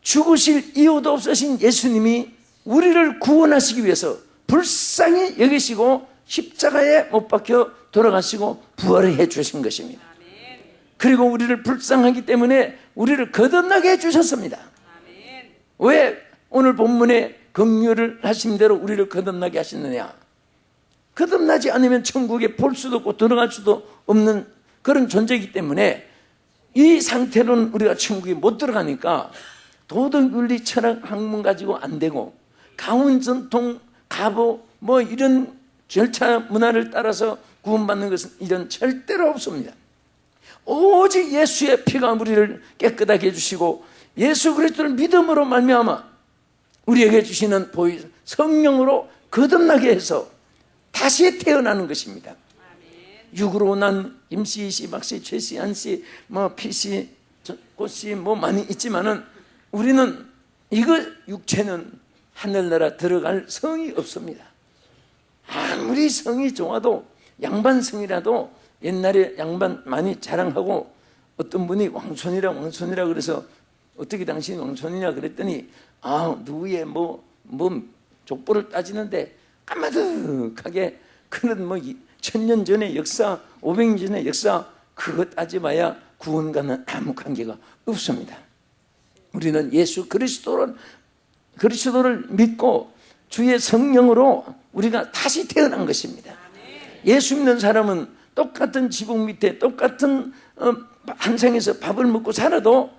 죽으실 이유도 없으신 예수님이 우리를 구원하시기 위해서 불쌍히 여기시고 십자가에 못 박혀 돌아가시고 부활해 주신 것입니다. 그리고 우리를 불쌍하기 때문에 우리를 거듭나게 해주셨습니다. 왜 오늘 본문에 긍휼을 하신 대로 우리를 거듭나게 하시느냐? 거듭나지 않으면 천국에 볼 수도 없고 들어갈 수도 없는 그런 존재이기 때문에 이 상태로는 우리가 천국에 못 들어가니까 도덕, 윤리, 철학, 학문 가지고 안 되고 가문, 전통, 가보 뭐 이런 절차 문화를 따라서 구원받는 것은 이런 절대로 없습니다. 오직 예수의 피가 우리를 깨끗하게 해주시고 예수 그리스도를 믿음으로 말미암아 우리에게 주시는 보이 성령으로 거듭나게 해서 다시 태어나는 것입니다. 육으로 난 임씨, 이씨, 박씨, 최씨, 안씨, 뭐 피씨, 꽃씨 뭐 많이 있지만은 우리는 이거 육체는 하늘나라 들어갈 성이 없습니다. 아무리 성이 좋아도 양반성이라도 옛날에 양반 많이 자랑하고 어떤 분이 왕손이라 그래서 어떻게 당신이 왕손이냐 그랬더니 누구의 뭐 족보를 따지는데 까마득하게 그런 뭐 1000년 전의 역사 500년 전의 역사 그거 따지마야 구원과는 아무 관계가 없습니다. 우리는 예수 그리스도를 믿고 주의 성령으로 우리가 다시 태어난 것입니다. 예수 믿는 사람은 똑같은 지붕 밑에 똑같은 한상에서 밥을 먹고 살아도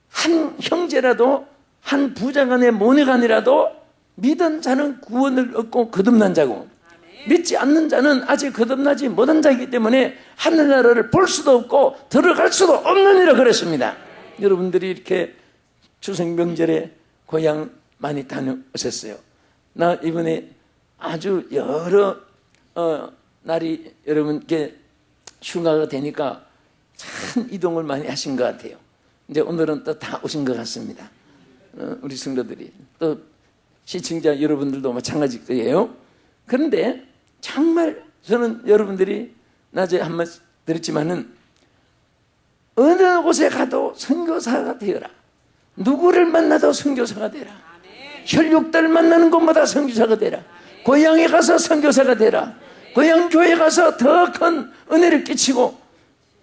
한 형제라도 한 부자간의 모내간이라도 믿은 자는 구원을 얻고 거듭난 자고 믿지 않는 자는 아직 거듭나지 못한 자이기 때문에 하늘나라를 볼 수도 없고 들어갈 수도 없느니라 그랬습니다. 여러분들이 이렇게 추석 명절에 고향 많이 다녀오셨어요. 나 이번에 아주 여러 날이 여러분께 휴가가 되니까 참 이동을 많이 하신 것 같아요. 이제 오늘은 또 다 오신 것 같습니다. 우리 성도들이 또 시청자 여러분들도 마찬가지일 거예요. 그런데 정말 저는 여러분들이 낮에 한 말 드렸지만은 어느 곳에 가도 선교사가 되어라. 누구를 만나도 선교사가 되라. 혈육들 만나는 곳마다 선교사가 되라. 고향에 가서 선교사가 되라. 고향 교회 가서 더 큰 은혜를 끼치고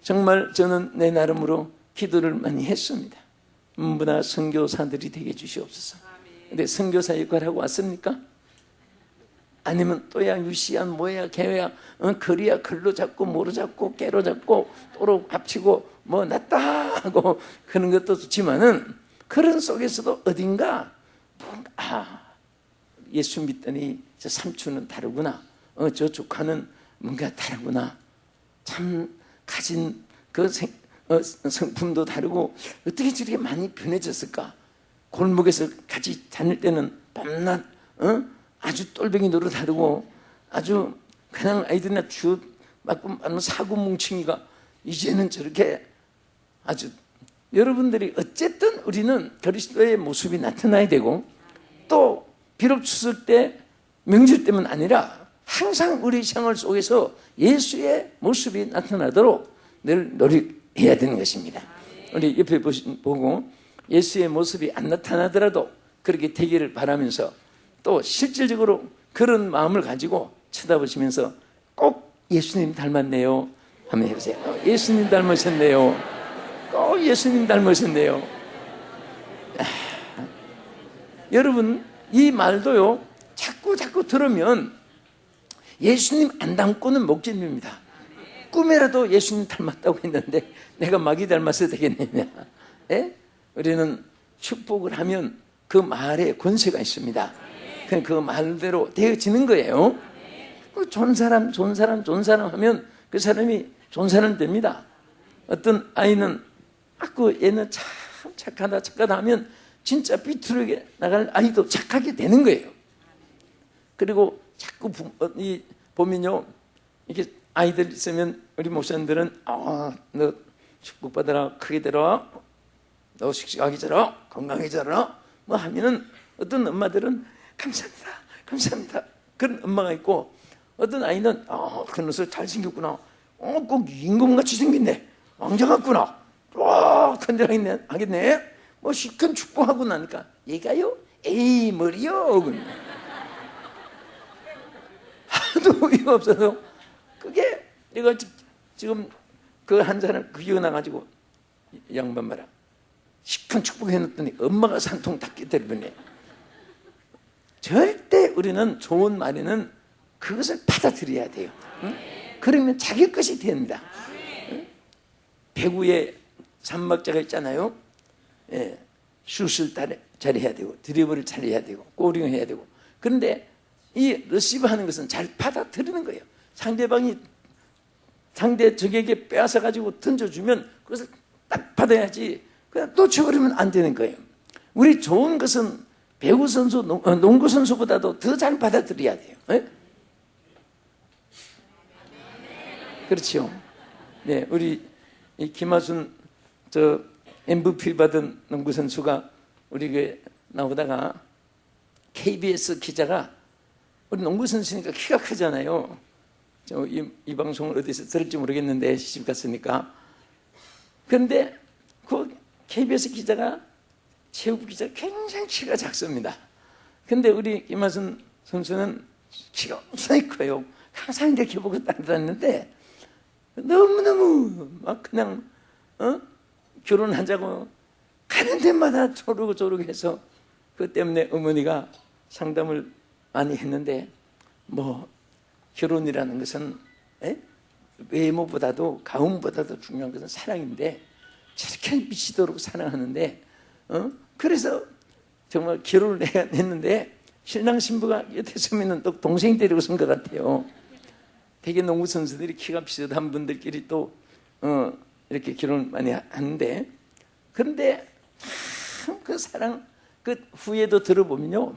정말 저는 내 나름으로 기도를 많이 했습니다. 전부 다 선교사들이 되게 주시옵소서. 근데 선교사 역할하고 왔습니까? 아니면 또야 유시야 뭐야 개야 글이야 글로 잡고 뭐로 잡고 깨로 잡고 또로 합치고 뭐 낫다 하고 그런 것도 좋지만은 그런 속에서도 어딘가 뭔가 예수 믿더니 저 삼촌은 다르구나, 저 조카는 뭔가 다르구나, 참 가진 그 성품도 다르고 어떻게 저렇게 많이 변해졌을까? 골목에서 같이 다닐 때는 밤낮 아주 똘뱅이 노릇하고 아주 그냥 아이들이나 주 맞고 사고 뭉칭이가 이제는 저렇게 아주 여러분들이 어쨌든 우리는 그리스도의 모습이 나타나야 되고 또 비록 추석 때 명절 때만 아니라 항상 우리 생활 속에서 예수의 모습이 나타나도록 늘 노력해야 되는 것입니다. 우리 옆에 보고 예수의 모습이 안 나타나더라도 그렇게 되기를 바라면서 또 실질적으로 그런 마음을 가지고 쳐다보시면서 꼭 예수님 닮았네요 한번 해보세요. 예수님 닮으셨네요. 꼭 예수님 닮으셨네요. 여러분 이 말도요 자꾸 들으면 예수님 안 닮고는 못 견딥니다. 꿈에라도 예수님 닮았다고 했는데 내가 마귀 닮았어야 되겠느냐. 예? 우리는 축복을 하면 그 말에 권세가 있습니다. 그 말대로 되어지는 거예요. 좋은 사람 하면 그 사람이 좋은 사람 됩니다. 어떤 아이는 얘는 참 착하다 하면 진짜 삐뚤게 나갈 아이도 착하게 되는 거예요. 그리고 자꾸 보면요 이렇게 아이들 있으면 우리 목사님들은 너 축복받아라, 크게 되라, 너 씩씩하게 자라, 건강하게 자라 뭐 하면은 어떤 엄마들은 감사합니다 그런 엄마가 있고 어떤 아이는 그 녀석 잘생겼구나, 꼭 임금같이 생겼네, 왕자 같구나, 와 컨대하겠네 뭐 시큰 축복하고 나니까 얘가요 에이 머리요 하도 이거 없어서 그게 내가 지금 그 한 사람 기어 나가지고 양반 말아 시큰 축복해놨더니 엄마가 산통 다 깨뜨려버리네. 절대 우리는 좋은 말에는 그것을 받아들여야 돼요. 응? 그러면 자기 것이 됩니다. 응? 배구에 삼박자가 있잖아요. 예, 슛을 잘해야 되고 드리블을 잘해야 되고 골링을 해야 되고 그런데 이 러시브 하는 것은 잘 받아들이는 거예요. 상대 적에게 빼앗아 가지고 던져주면 그것을 딱 받아야지 그냥 놓쳐버리면 안 되는 거예요. 우리 좋은 것은 배구 선수, 농구 선수보다도 더 잘 받아들여야 돼요. 네? 그렇죠. 네, 우리 김하순 MVP 받은 농구 선수가 우리 교회 나오다가 KBS 기자가 우리 농구 선수니까 키가 크잖아요. 이 방송을 어디서 들을지 모르겠는데 시집 갔으니까. 그런데 그 KBS 기자가 체육 기자 굉장히 키가 작습니다. 근데 우리 김하순 선수는 키가 엄청 커요. 항상 이렇게 보고 따라다녔는데 너무너무 막 그냥 결혼하자고 가는 데마다 조르고 해서 그 때문에 어머니가 상담을 많이 했는데 뭐 결혼이라는 것은 외모보다도 가움보다도 중요한 것은 사랑인데 저렇게 미치도록 사랑하는데 그래서 정말 결혼을 했는데 신랑 신부가 옆에 서면은 또 동생 데리고 선 것 같아요. 되게 농구 선수들이 키가 비슷한 분들끼리 또 이렇게 결혼 많이 하는데 그런데 참 그 사랑 그 후에도 들어보면요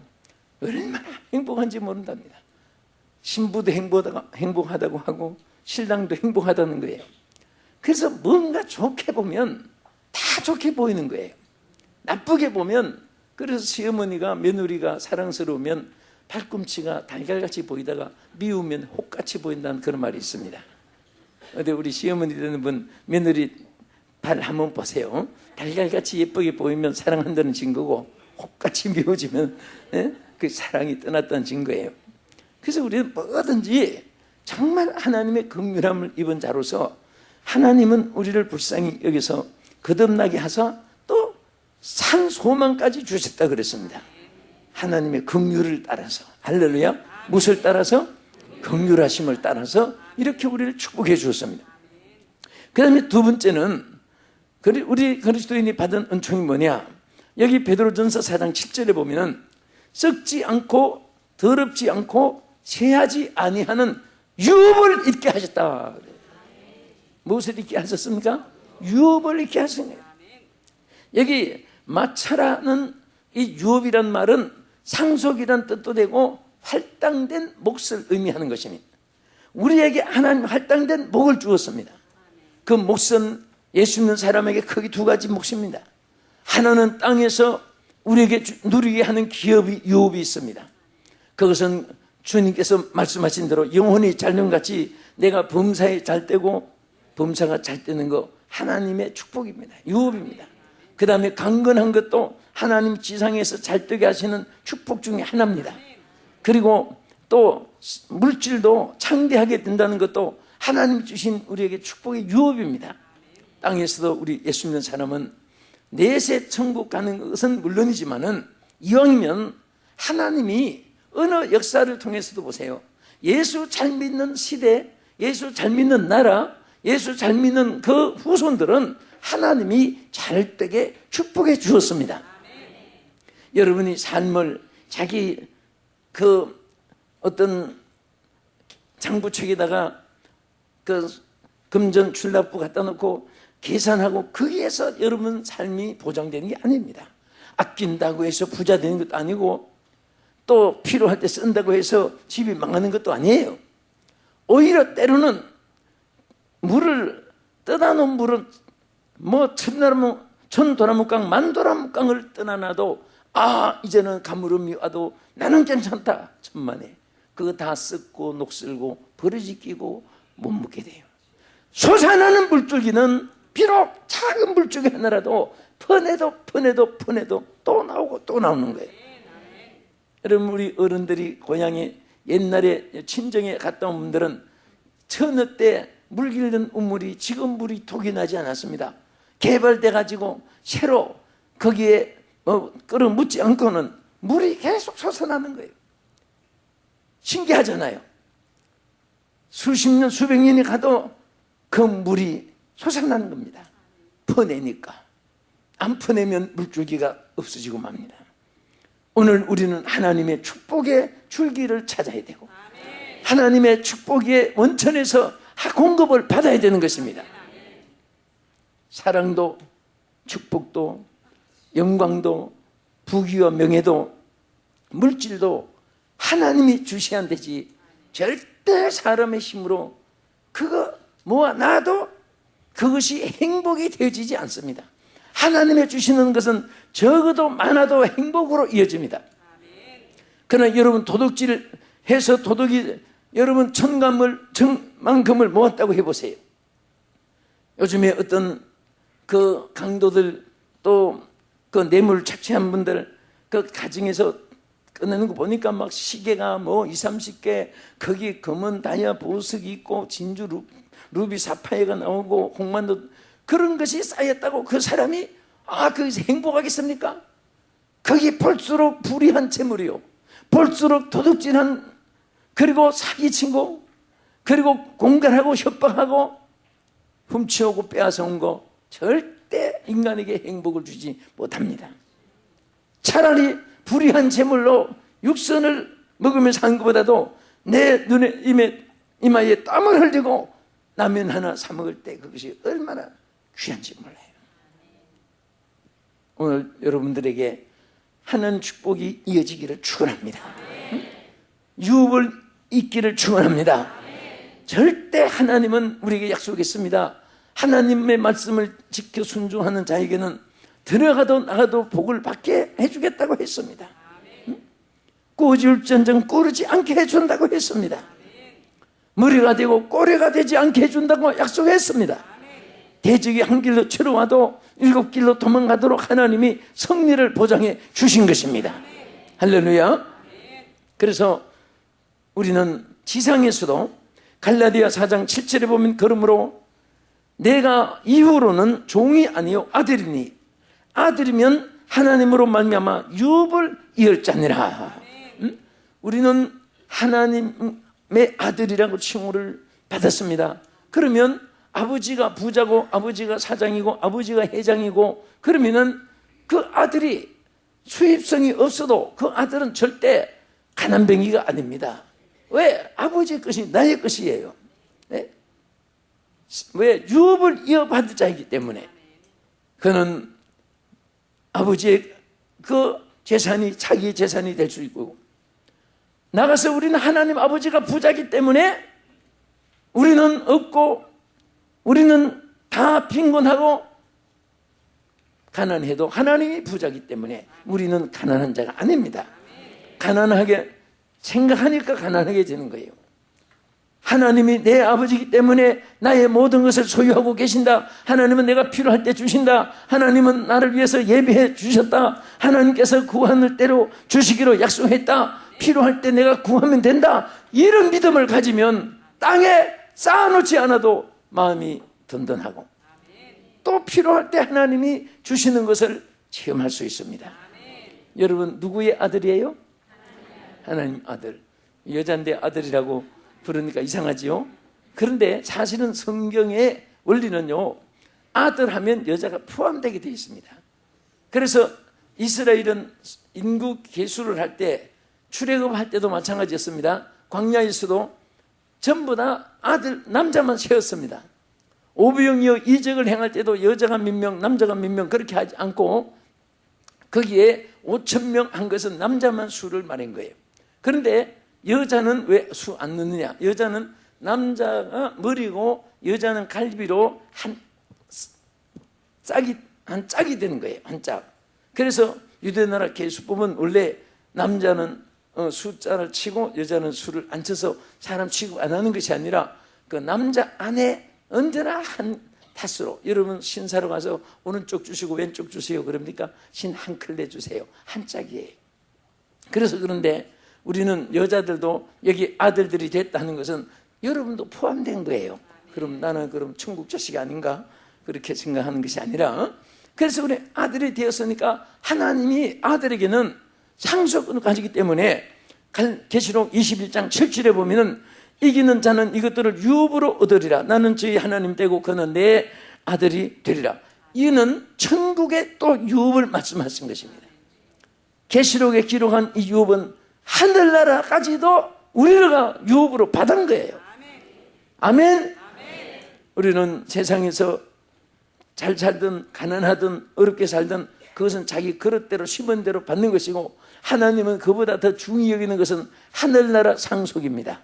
얼마나 행복한지 모른답니다. 신부도 행복하다고 하고 신랑도 행복하다는 거예요. 그래서 뭔가 좋게 보면 다 좋게 보이는 거예요. 나쁘게 보면 그래서 시어머니가 며느리가 사랑스러우면 발꿈치가 달걀같이 보이다가 미우면 혹같이 보인다는 그런 말이 있습니다. 근데 우리 시어머니 되는 분 며느리 발 한번 보세요. 달걀같이 예쁘게 보이면 사랑한다는 증거고 혹같이 미워지면 그 사랑이 떠났다는 증거예요. 그래서 우리는 뭐든지 정말 하나님의 긍휼함을 입은 자로서 하나님은 우리를 불쌍히 여기서 거듭나게 하사 또 산 소망까지 주셨다 그랬습니다. 하나님의 긍휼을 따라서. 할렐루야. 무엇을 따라서? 긍휼하심을 따라서 이렇게 우리를 축복해 주었습니다. 그 다음에 두 번째는 우리 그리스도인이 받은 은총이 뭐냐? 여기 베드로전서 4장 7절에 보면은 썩지 않고 더럽지 않고 쇠하지 아니하는 유업을 잊게 하셨다. 무엇을 잊게 하셨습니까? 유업을 잊게 하신 거예요. 여기 마차라는 이 유업이란 말은 상속이란 뜻도 되고 할당된 몫을 의미하는 것입니다. 우리에게 하나님 할당된 목을 주었습니다. 그 몫은 예수 믿는 사람에게 크게 두 가지 몫입니다. 하나는 땅에서 우리에게 누리게 하는 유업이 있습니다. 그것은 주님께서 말씀하신 대로 영혼이 잘됨같이 내가 범사에 잘 되고 범사가 잘 되는 거 하나님의 축복입니다. 유업입니다. 그 다음에 강건한 것도 하나님 지상에서 잘 되게 하시는 축복 중에 하나입니다. 그리고 또 물질도 창대하게 된다는 것도 하나님 주신 우리에게 축복의 유업입니다. 땅에서도 우리 예수 믿는 사람은 내세 천국 가는 것은 물론이지만은 이왕이면 하나님이 어느 역사를 통해서도 보세요. 예수 잘 믿는 시대, 예수 잘 믿는 나라, 예수 잘 믿는 그 후손들은 하나님이 잘 되게 축복해 주었습니다. 여러분이 삶을 자기 그 어떤 장부책에다가 그 금전 출납부 갖다 놓고 계산하고 거기에서 여러분 삶이 보장되는 게 아닙니다. 아낀다고 해서 부자 되는 것도 아니고 또 필요할 때 쓴다고 해서 집이 망하는 것도 아니에요. 오히려 때로는 물을 떠다 놓은 물은 뭐 천도나무강 만도나무강을 떠나놔도 이제는 가물음이 와도 나는 괜찮다. 천만에 그거 다 썩고 녹슬고 버려지 끼고 못 먹게 돼요. 솟아나는 물줄기는 비록 작은 물줄기 하나라도 퍼내도 또 나오고 또 나오는 거예요. 여러분 우리 어른들이 고향에 옛날에 친정에 갔다 온 분들은 처녀 때 물 길던 우물이 지금 물이 독이 나지 않았습니다. 개발돼 가지고 새로 거기에 끌어 묻지 않고는 물이 계속 솟아나는 거예요. 신기하잖아요. 수십 년 수백 년이 가도 그 물이 솟아나는 겁니다. 퍼내니까. 안 퍼내면 물줄기가 없어지고 맙니다. 오늘 우리는 하나님의 축복의 줄기를 찾아야 되고 하나님의 축복의 원천에서 공급을 받아야 되는 것입니다. 사랑도 축복도 영광도 부귀와 명예도 물질도 하나님이 주셔야 되지 절대 사람의 힘으로 그거 모아놔도 그것이 행복이 되어지지 않습니다. 하나님의 주시는 것은 적어도 많아도 행복으로 이어집니다. 그러나 여러분 도둑질을 해서 도둑이 여러분 천만금을 모았다고 해보세요. 요즘에 어떤 그 강도들 또 그 뇌물 착취한 분들 그 가정에서 꺼내는 거 보니까 막 시계가 뭐 20-30개 거기 금은 다이아 보석이 있고 진주 루비 사파이어가 나오고 홍만도 그런 것이 쌓였다고 그 사람이 거기서 행복하겠습니까? 거기 볼수록 불의한 재물이요 볼수록 도둑질한 그리고 사기친고 그리고 공갈하고 협박하고 훔쳐오고 빼앗아온 거 절대 인간에게 행복을 주지 못합니다. 차라리 불의한 재물로 육선을 먹으면서 한 것보다도 내 눈에 이마에 땀을 흘리고 라면 하나 사 먹을 때 그것이 얼마나 귀한지 몰라요. 오늘 여러분들에게 하는 축복이 이어지기를 축원합니다. 유업을 잊기를 축원합니다. 절대 하나님은 우리에게 약속했습니다. 하나님의 말씀을 지켜 순종하는 자에게는 들어가도 나가도 복을 받게 해주겠다고 했습니다. 꾸어질전정 꾸르지 않게 해준다고 했습니다. 머리가 되고 꼬리가 되지 않게 해준다고 약속했습니다. 대적이 한 길로 쳐들어와도 7길로 도망가도록 하나님이 승리를 보장해 주신 것입니다. 할렐루야. 그래서 우리는 지상에서도 갈라디아 4장 7절에 보면 그러므로 내가 이후로는 종이 아니요 아들이니 아들이면 하나님으로 말미암아 유업을 이을 자니라. 우리는 하나님의 아들이라고 칭호를 받았습니다. 그러면 아버지가 부자고 아버지가 사장이고 아버지가 회장이고 그러면은 그 아들이 수입성이 없어도 그 아들은 절대 가난뱅이가 아닙니다. 왜? 아버지의 것이 나의 것이에요. 네? 왜? 유업을 이어받을 자이기 때문에 그는 아버지의 그 재산이 자기의 재산이 될 수 있고, 나가서 우리는 하나님 아버지가 부자이기 때문에 우리는 없고 우리는 다 빈곤하고 가난해도 하나님이 부자이기 때문에 우리는 가난한 자가 아닙니다. 가난하게 생각하니까 가난하게 되는 거예요. 하나님이 내 아버지이기 때문에 나의 모든 것을 소유하고 계신다. 하나님은 내가 필요할 때 주신다. 하나님은 나를 위해서 예비해 주셨다. 하나님께서 구하는 대로 주시기로 약속했다. 필요할 때 내가 구하면 된다. 이런 믿음을 가지면 땅에 쌓아놓지 않아도 마음이 든든하고 또 필요할 때 하나님이 주시는 것을 체험할 수 있습니다. 여러분, 누구의 아들이에요? 하나님 아들. 여잔데 아들이라고 부르니까 이상하지요? 그런데 사실은 성경의 원리는요, 아들 하면 여자가 포함되게 되어 있습니다. 그래서 이스라엘은 인구 계수를 할 때, 출애굽할 때도 마찬가지였습니다. 광야에서도 전부 다 아들, 남자만 세웠습니다. 오병이어 이적을 행할 때도 여자가 몇 명, 남자가 몇 명 그렇게 하지 않고 거기에 5,000명 한 것은 남자만 수를 말한 거예요. 그런데 여자는 왜 수 안 넣느냐? 여자는 남자가 머리고 여자는 갈비로 한 짝이 되는 거예요. 한 짝. 그래서 유대나라 계수법은 원래 남자는 숫자를 치고 여자는 수를 안 쳐서 사람 취급 안 하는 것이 아니라 그 남자 안에 언제나 한 탓으로, 여러분 신사로 가서 오른쪽 주시고 왼쪽 주세요 그럽니까? 신 한 클레 주세요. 한 짝이에요. 그래서 그런데 우리는 여자들도 여기 아들들이 됐다는 것은 여러분도 포함된 거예요. 그럼 나는 그럼 천국 자식이 아닌가? 그렇게 생각하는 것이 아니라, 그래서 우리 아들이 되었으니까 하나님이 아들에게는 상속을 가지기 때문에 계시록 21장 7절에 보면은 이기는 자는 이것들을 유업으로 얻으리라. 나는 저희 하나님 되고 그는 내 아들이 되리라. 이는 천국의 또 유업을 말씀하신 것입니다. 계시록에 기록한 이 유업은 하늘나라까지도 우리가 유업으로 받은 거예요. 아멘. 우리는 세상에서 잘 살든 가난하든 어렵게 살든 그것은 자기 그릇대로 심은 대로 받는 것이고, 하나님은 그보다 더 중히 여기는 것은 하늘나라 상속입니다.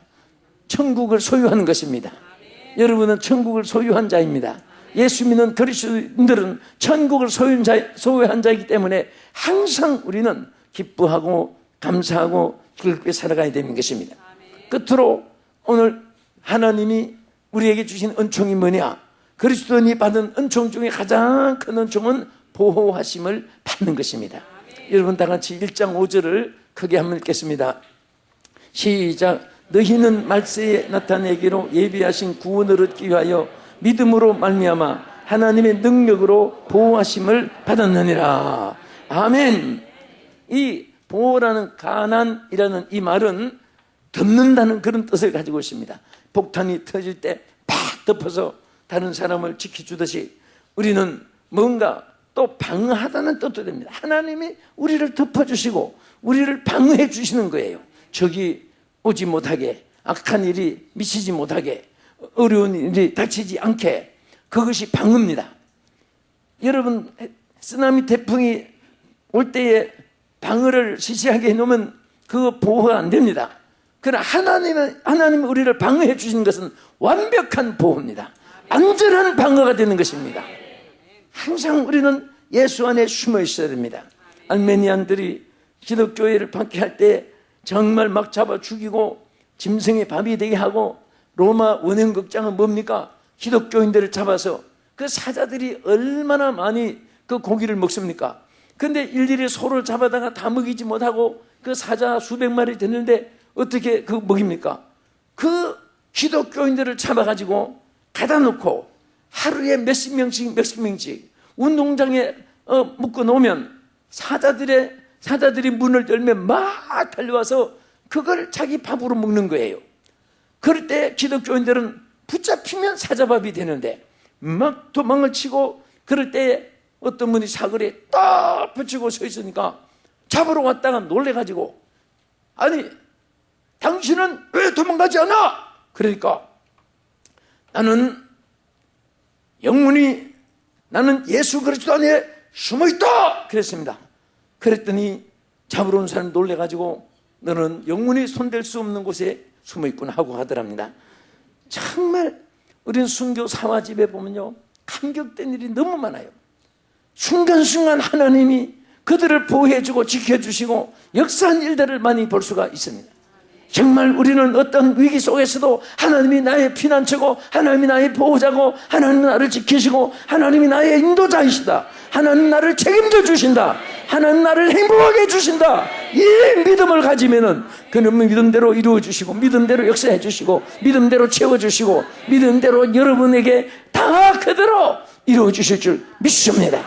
천국을 소유하는 것입니다. 여러분은 천국을 소유한 자입니다. 예수 믿는 그리스도인들은 천국을 소유한 자이기 때문에 항상 우리는 기뻐하고 감사하고 즐겁게 살아가야 되는 것입니다. 끝으로 오늘 하나님이 우리에게 주신 은총이 뭐냐? 그리스도인이 받은 은총 중에 가장 큰 은총은 보호하심을 받는 것입니다. 여러분 다 같이 1장 5절을 크게 한번 읽겠습니다. 시작. 너희는 말세에 나타내기로 예비하신 구원을 얻기 위하여 믿음으로 말미암아 하나님의 능력으로 보호하심을 받았느니라. 아멘. 이 보호라는 가난이라는 이 말은 덮는다는 그런 뜻을 가지고 있습니다. 폭탄이 터질 때 팍 덮어서 다른 사람을 지켜주듯이 우리는 뭔가 또 방어하다는 뜻도 됩니다. 하나님이 우리를 덮어주시고 우리를 방어해 주시는 거예요. 적이 오지 못하게, 악한 일이 미치지 못하게, 어려운 일이 닥치지 않게, 그것이 방어입니다. 여러분, 쓰나미 태풍이 올 때에 방어를 시시하게 해놓으면 그거 보호가 안 됩니다. 그러나 하나님이 우리를 방어해 주시는 것은 완벽한 보호입니다. 안전한 방어가 되는 것입니다. 항상 우리는 예수 안에 숨어 있어야 됩니다. 알메니안들이 기독교회를 박해할 때 정말 막 잡아 죽이고 짐승의 밥이 되게 하고, 로마 원형극장은 뭡니까? 기독교인들을 잡아서 그 사자들이 얼마나 많이 그 고기를 먹습니까? 근데 일일이 소를 잡아다가 다 먹이지 못하고 그 사자 수백 마리 됐는데 어떻게 그 먹입니까? 그 기독교인들을 잡아가지고 가다 놓고 하루에 몇십 명씩 운동장에 묶어 놓으면 사자들이 문을 열면 막 달려와서 그걸 자기 밥으로 먹는 거예요. 그럴 때 기독교인들은 붙잡히면 사자밥이 되는데 막 도망을 치고, 그럴 때 어떤 분이 사거리에 딱 붙이고 서 있으니까 잡으러 왔다가 놀래가지고, 아니 당신은 왜 도망가지 않아? 그러니까 나는 영문이, 나는 예수 그리스도 안에 숨어있다 그랬습니다. 그랬더니 잡으러 온 사람이 놀래가지고 너는 영문이 손댈 수 없는 곳에 숨어있구나 하고 하더랍니다. 정말 우리는 순교 사화집에 보면요, 감격된 일이 너무 많아요. 순간순간 하나님이 그들을 보호해주고 지켜주시고 역사한 일들을 많이 볼 수가 있습니다. 정말 우리는 어떤 위기 속에서도 하나님이 나의 피난처고, 하나님이 나의 보호자고, 하나님이 나를 지키시고, 하나님이 나의 인도자이시다, 하나님 나를 책임져 주신다, 하나님 나를 행복하게 해주신다, 이 믿음을 가지면은 그는 믿음대로 이루어 주시고, 믿음대로 역사해 주시고, 믿음대로 채워 주시고, 믿음대로 여러분에게 다 그대로 이루어 주실 줄 믿습니다.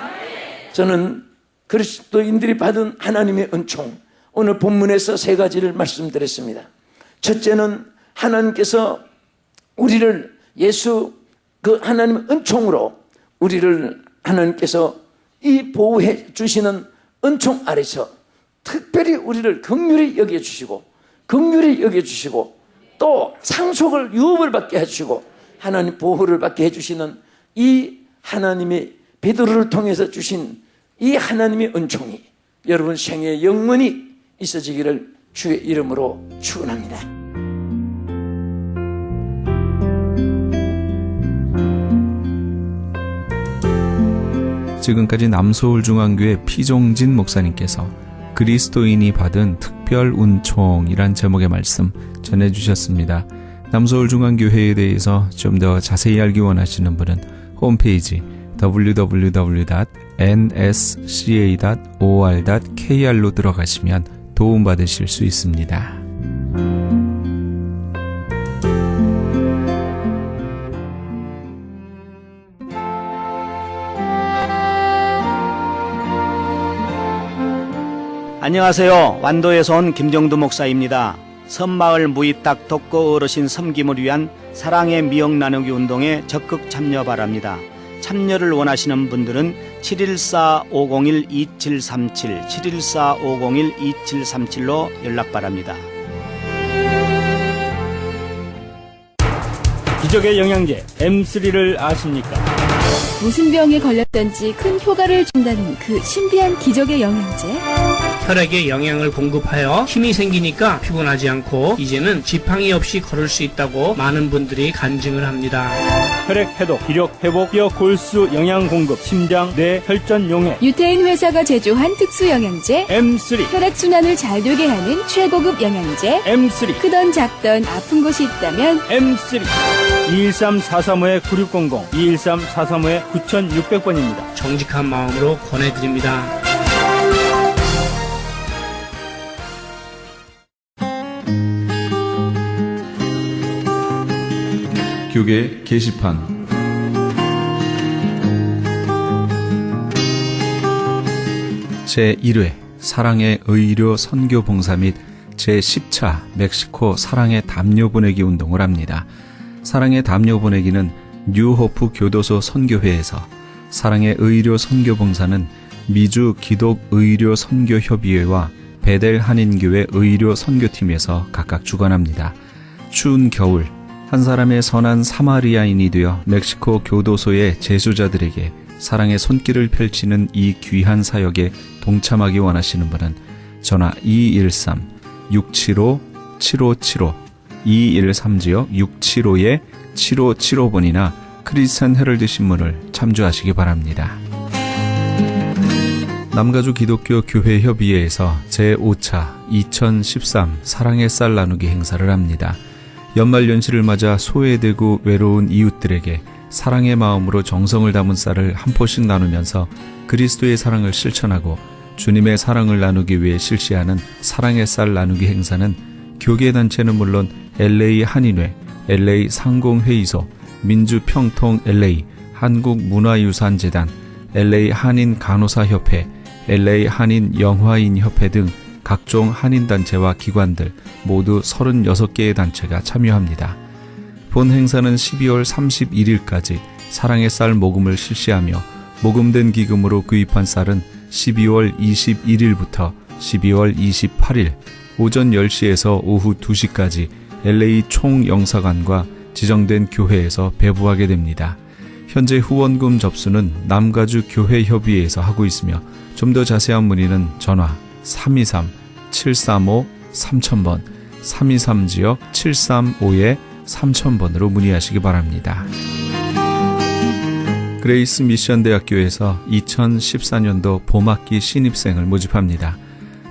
저는 그리스도인들이 받은 하나님의 은총, 오늘 본문에서 세 가지를 말씀드렸습니다. 첫째는 하나님께서 우리를 예수 그 하나님의 은총으로 우리를 하나님께서 이 보호해 주시는 은총 아래서 특별히 우리를 긍휼히 여겨주시고, 긍휼히 여겨주시고, 또 상속을 유업을 받게 해주시고 하나님 보호를 받게 해주시는 이 하나님의 베드로를 통해서 주신 이 하나님의 은총이 여러분 생애에 영원히 있어지기를 주의 이름으로 축원합니다. 지금까지 남서울중앙교회 피종진 목사님께서 그리스도인이 받은 특별 은총이란 제목의 말씀 전해주셨습니다. 남서울중앙교회에 대해서 좀 더 자세히 알기 원하시는 분은 홈페이지 www.nsca.or.kr로 들어가시면 도움받으실 수 있습니다. 안녕하세요. 완도에서 온 김정두 목사입니다. 섬마을 무이탁 독거 어르신 섬김을 위한 사랑의 미역 나누기 운동에 적극 참여 바랍니다. 참여를 원하시는 분들은 714-501-2737, 714-501-2737로 연락 바랍니다. 기적의 영양제 M3를 아십니까? 무슨 병에 걸렸던지 큰 효과를 준다는 그 신비한 기적의 영양제. 혈액에 영양을 공급하여 힘이 생기니까 피곤하지 않고 이제는 지팡이 없이 걸을 수 있다고 많은 분들이 간증을 합니다. 혈액 해독, 기력 회복, 뼈 골수 영양 공급, 심장, 뇌, 혈전 용해. 유태인 회사가 제조한 특수 영양제. M3, 혈액 순환을 잘 되게 하는 최고급 영양제. M3, 크던 작던 아픈 곳이 있다면 M3. 213-435-9600, 213-435-9600번입니다. 정직한 마음으로 권해드립니다. 교계 게시판 제1회 사랑의 의료 선교 봉사 및 제10차 멕시코 사랑의 담요 보내기 운동을 합니다. 사랑의 담요 보내기는 뉴호프 교도소 선교회에서, 사랑의 의료 선교 봉사는 미주 기독 의료 선교 협의회와 베델 한인교회 의료 선교팀에서 각각 주관합니다. 추운 겨울 한 사람의 선한 사마리아인이 되어 멕시코 교도소의 재수자들에게 사랑의 손길을 펼치는 이 귀한 사역에 동참하기 원하시는 분은 전화 213-675-7575, 213-675-7575번이나 크리스찬 헤럴드 신문을 참조하시기 바랍니다. 남가주 기독교 교회 협의회에서 제5차 2013 사랑의 쌀 나누기 행사를 합니다. 연말연시를 맞아 소외되고 외로운 이웃들에게 사랑의 마음으로 정성을 담은 쌀을 한 포씩 나누면서 그리스도의 사랑을 실천하고 주님의 사랑을 나누기 위해 실시하는 사랑의 쌀 나누기 행사는 교계단체는 물론 LA 한인회, LA 상공회의소, 민주평통 LA, 한국문화유산재단, LA 한인간호사협회, LA 한인 영화인 협회 등 각종 한인단체와 기관들 모두 36개의 단체가 참여합니다. 본 행사는 12월 31일까지 사랑의 쌀 모금을 실시하며 모금된 기금으로 구입한 쌀은 12월 21일부터 12월 28일 오전 10시에서 오후 2시까지 LA 총영사관과 지정된 교회에서 배부하게 됩니다. 현재 후원금 접수는 남가주 교회협의회에서 하고 있으며 좀 더 자세한 문의는 전화 323-735-3000번 323지역 735-3000번으로 문의하시기 바랍니다. 그레이스 미션 대학교에서 2014년도 봄학기 신입생을 모집합니다.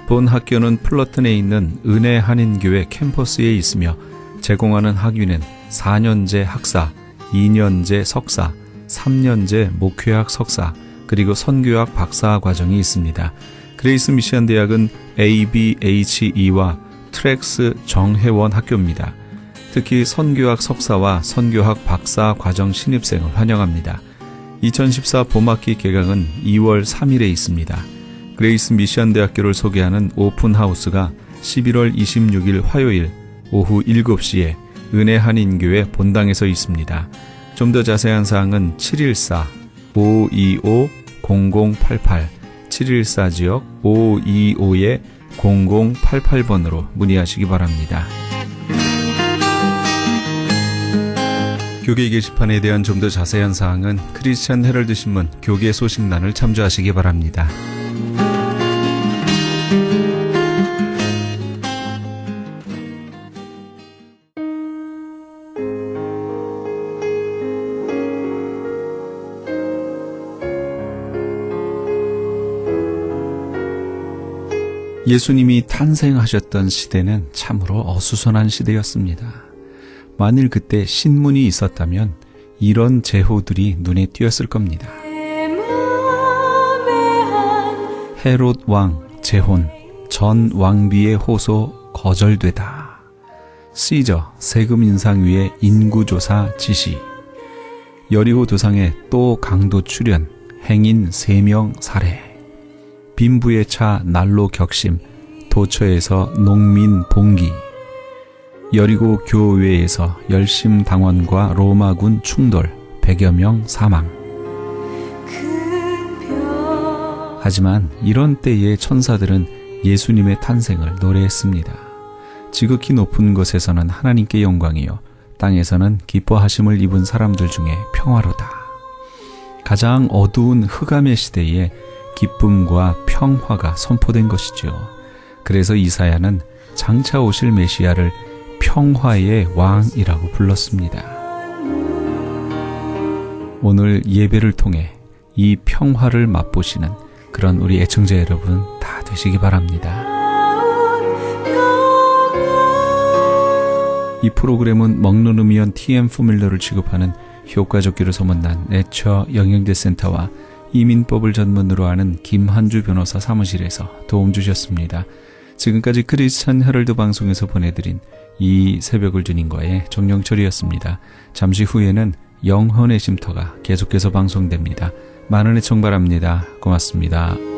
본 학교는 플러튼에 있는 은혜 한인교회 캠퍼스에 있으며 제공하는 학위는 4년제 학사, 2년제 석사, 3년제 목회학 석사, 그리고 선교학 박사 과정이 있습니다. 그레이스 미션 대학은 ABHE와 트랙스 정회원 학교입니다. 특히 선교학 석사와 선교학 박사 과정 신입생을 환영합니다. 2014 봄학기 개강은 2월 3일에 있습니다. 그레이스 미션 대학교를 소개하는 오픈하우스가 11월 26일 화요일 오후 7시에 은혜 한인교회 본당에서 있습니다. 좀 더 자세한 사항은 714-525-0088 714지역 525-0088번으로 문의하시기 바랍니다. 교계 게시판에 대한 좀 더 자세한 사항은 크리스천 헤럴드 신문 교계 소식란을 참조하시기 바랍니다. 예수님이 탄생하셨던 시대는 참으로 어수선한 시대였습니다. 만일 그때 신문이 있었다면 이런 제호들이 눈에 띄었을 겁니다. 헤롯 왕 재혼, 전 왕비의 호소 거절되다. 시저 세금 인상 위에 인구조사 지시. 여리고 도상에 또 강도 출현, 행인 3명 살해. 빈부의 차 난로 격심, 도처에서 농민 봉기. 여리고 교외에서 열심당원과 로마군 충돌, 100여 명 사망. 하지만 이런 때에 천사들은 예수님의 탄생을 노래했습니다. 지극히 높은 곳에서는 하나님께 영광이요 땅에서는 기뻐하심을 입은 사람들 중에 평화로다. 가장 어두운 흑암의 시대에 기쁨과 평화가 선포된 것이죠. 그래서 이사야는 장차 오실 메시아를 평화의 왕이라고 불렀습니다. 오늘 예배를 통해 이 평화를 맛보시는 그런 우리 애청자 여러분 다 되시기 바랍니다. 이 프로그램은 먹는 음이온 TM 포뮬러를 취급하는 효과적기로 소문난 내처 영양제센터와 이민법을 전문으로 하는 김한주 변호사 사무실에서 도움 주셨습니다. 지금까지 크리스천 헤럴드 방송에서 보내드린 이 새벽을 주님과의 정영철이었습니다. 잠시 후에는 영혼의 쉼터가 계속해서 방송됩니다. 많은 애청 바랍니다. 고맙습니다.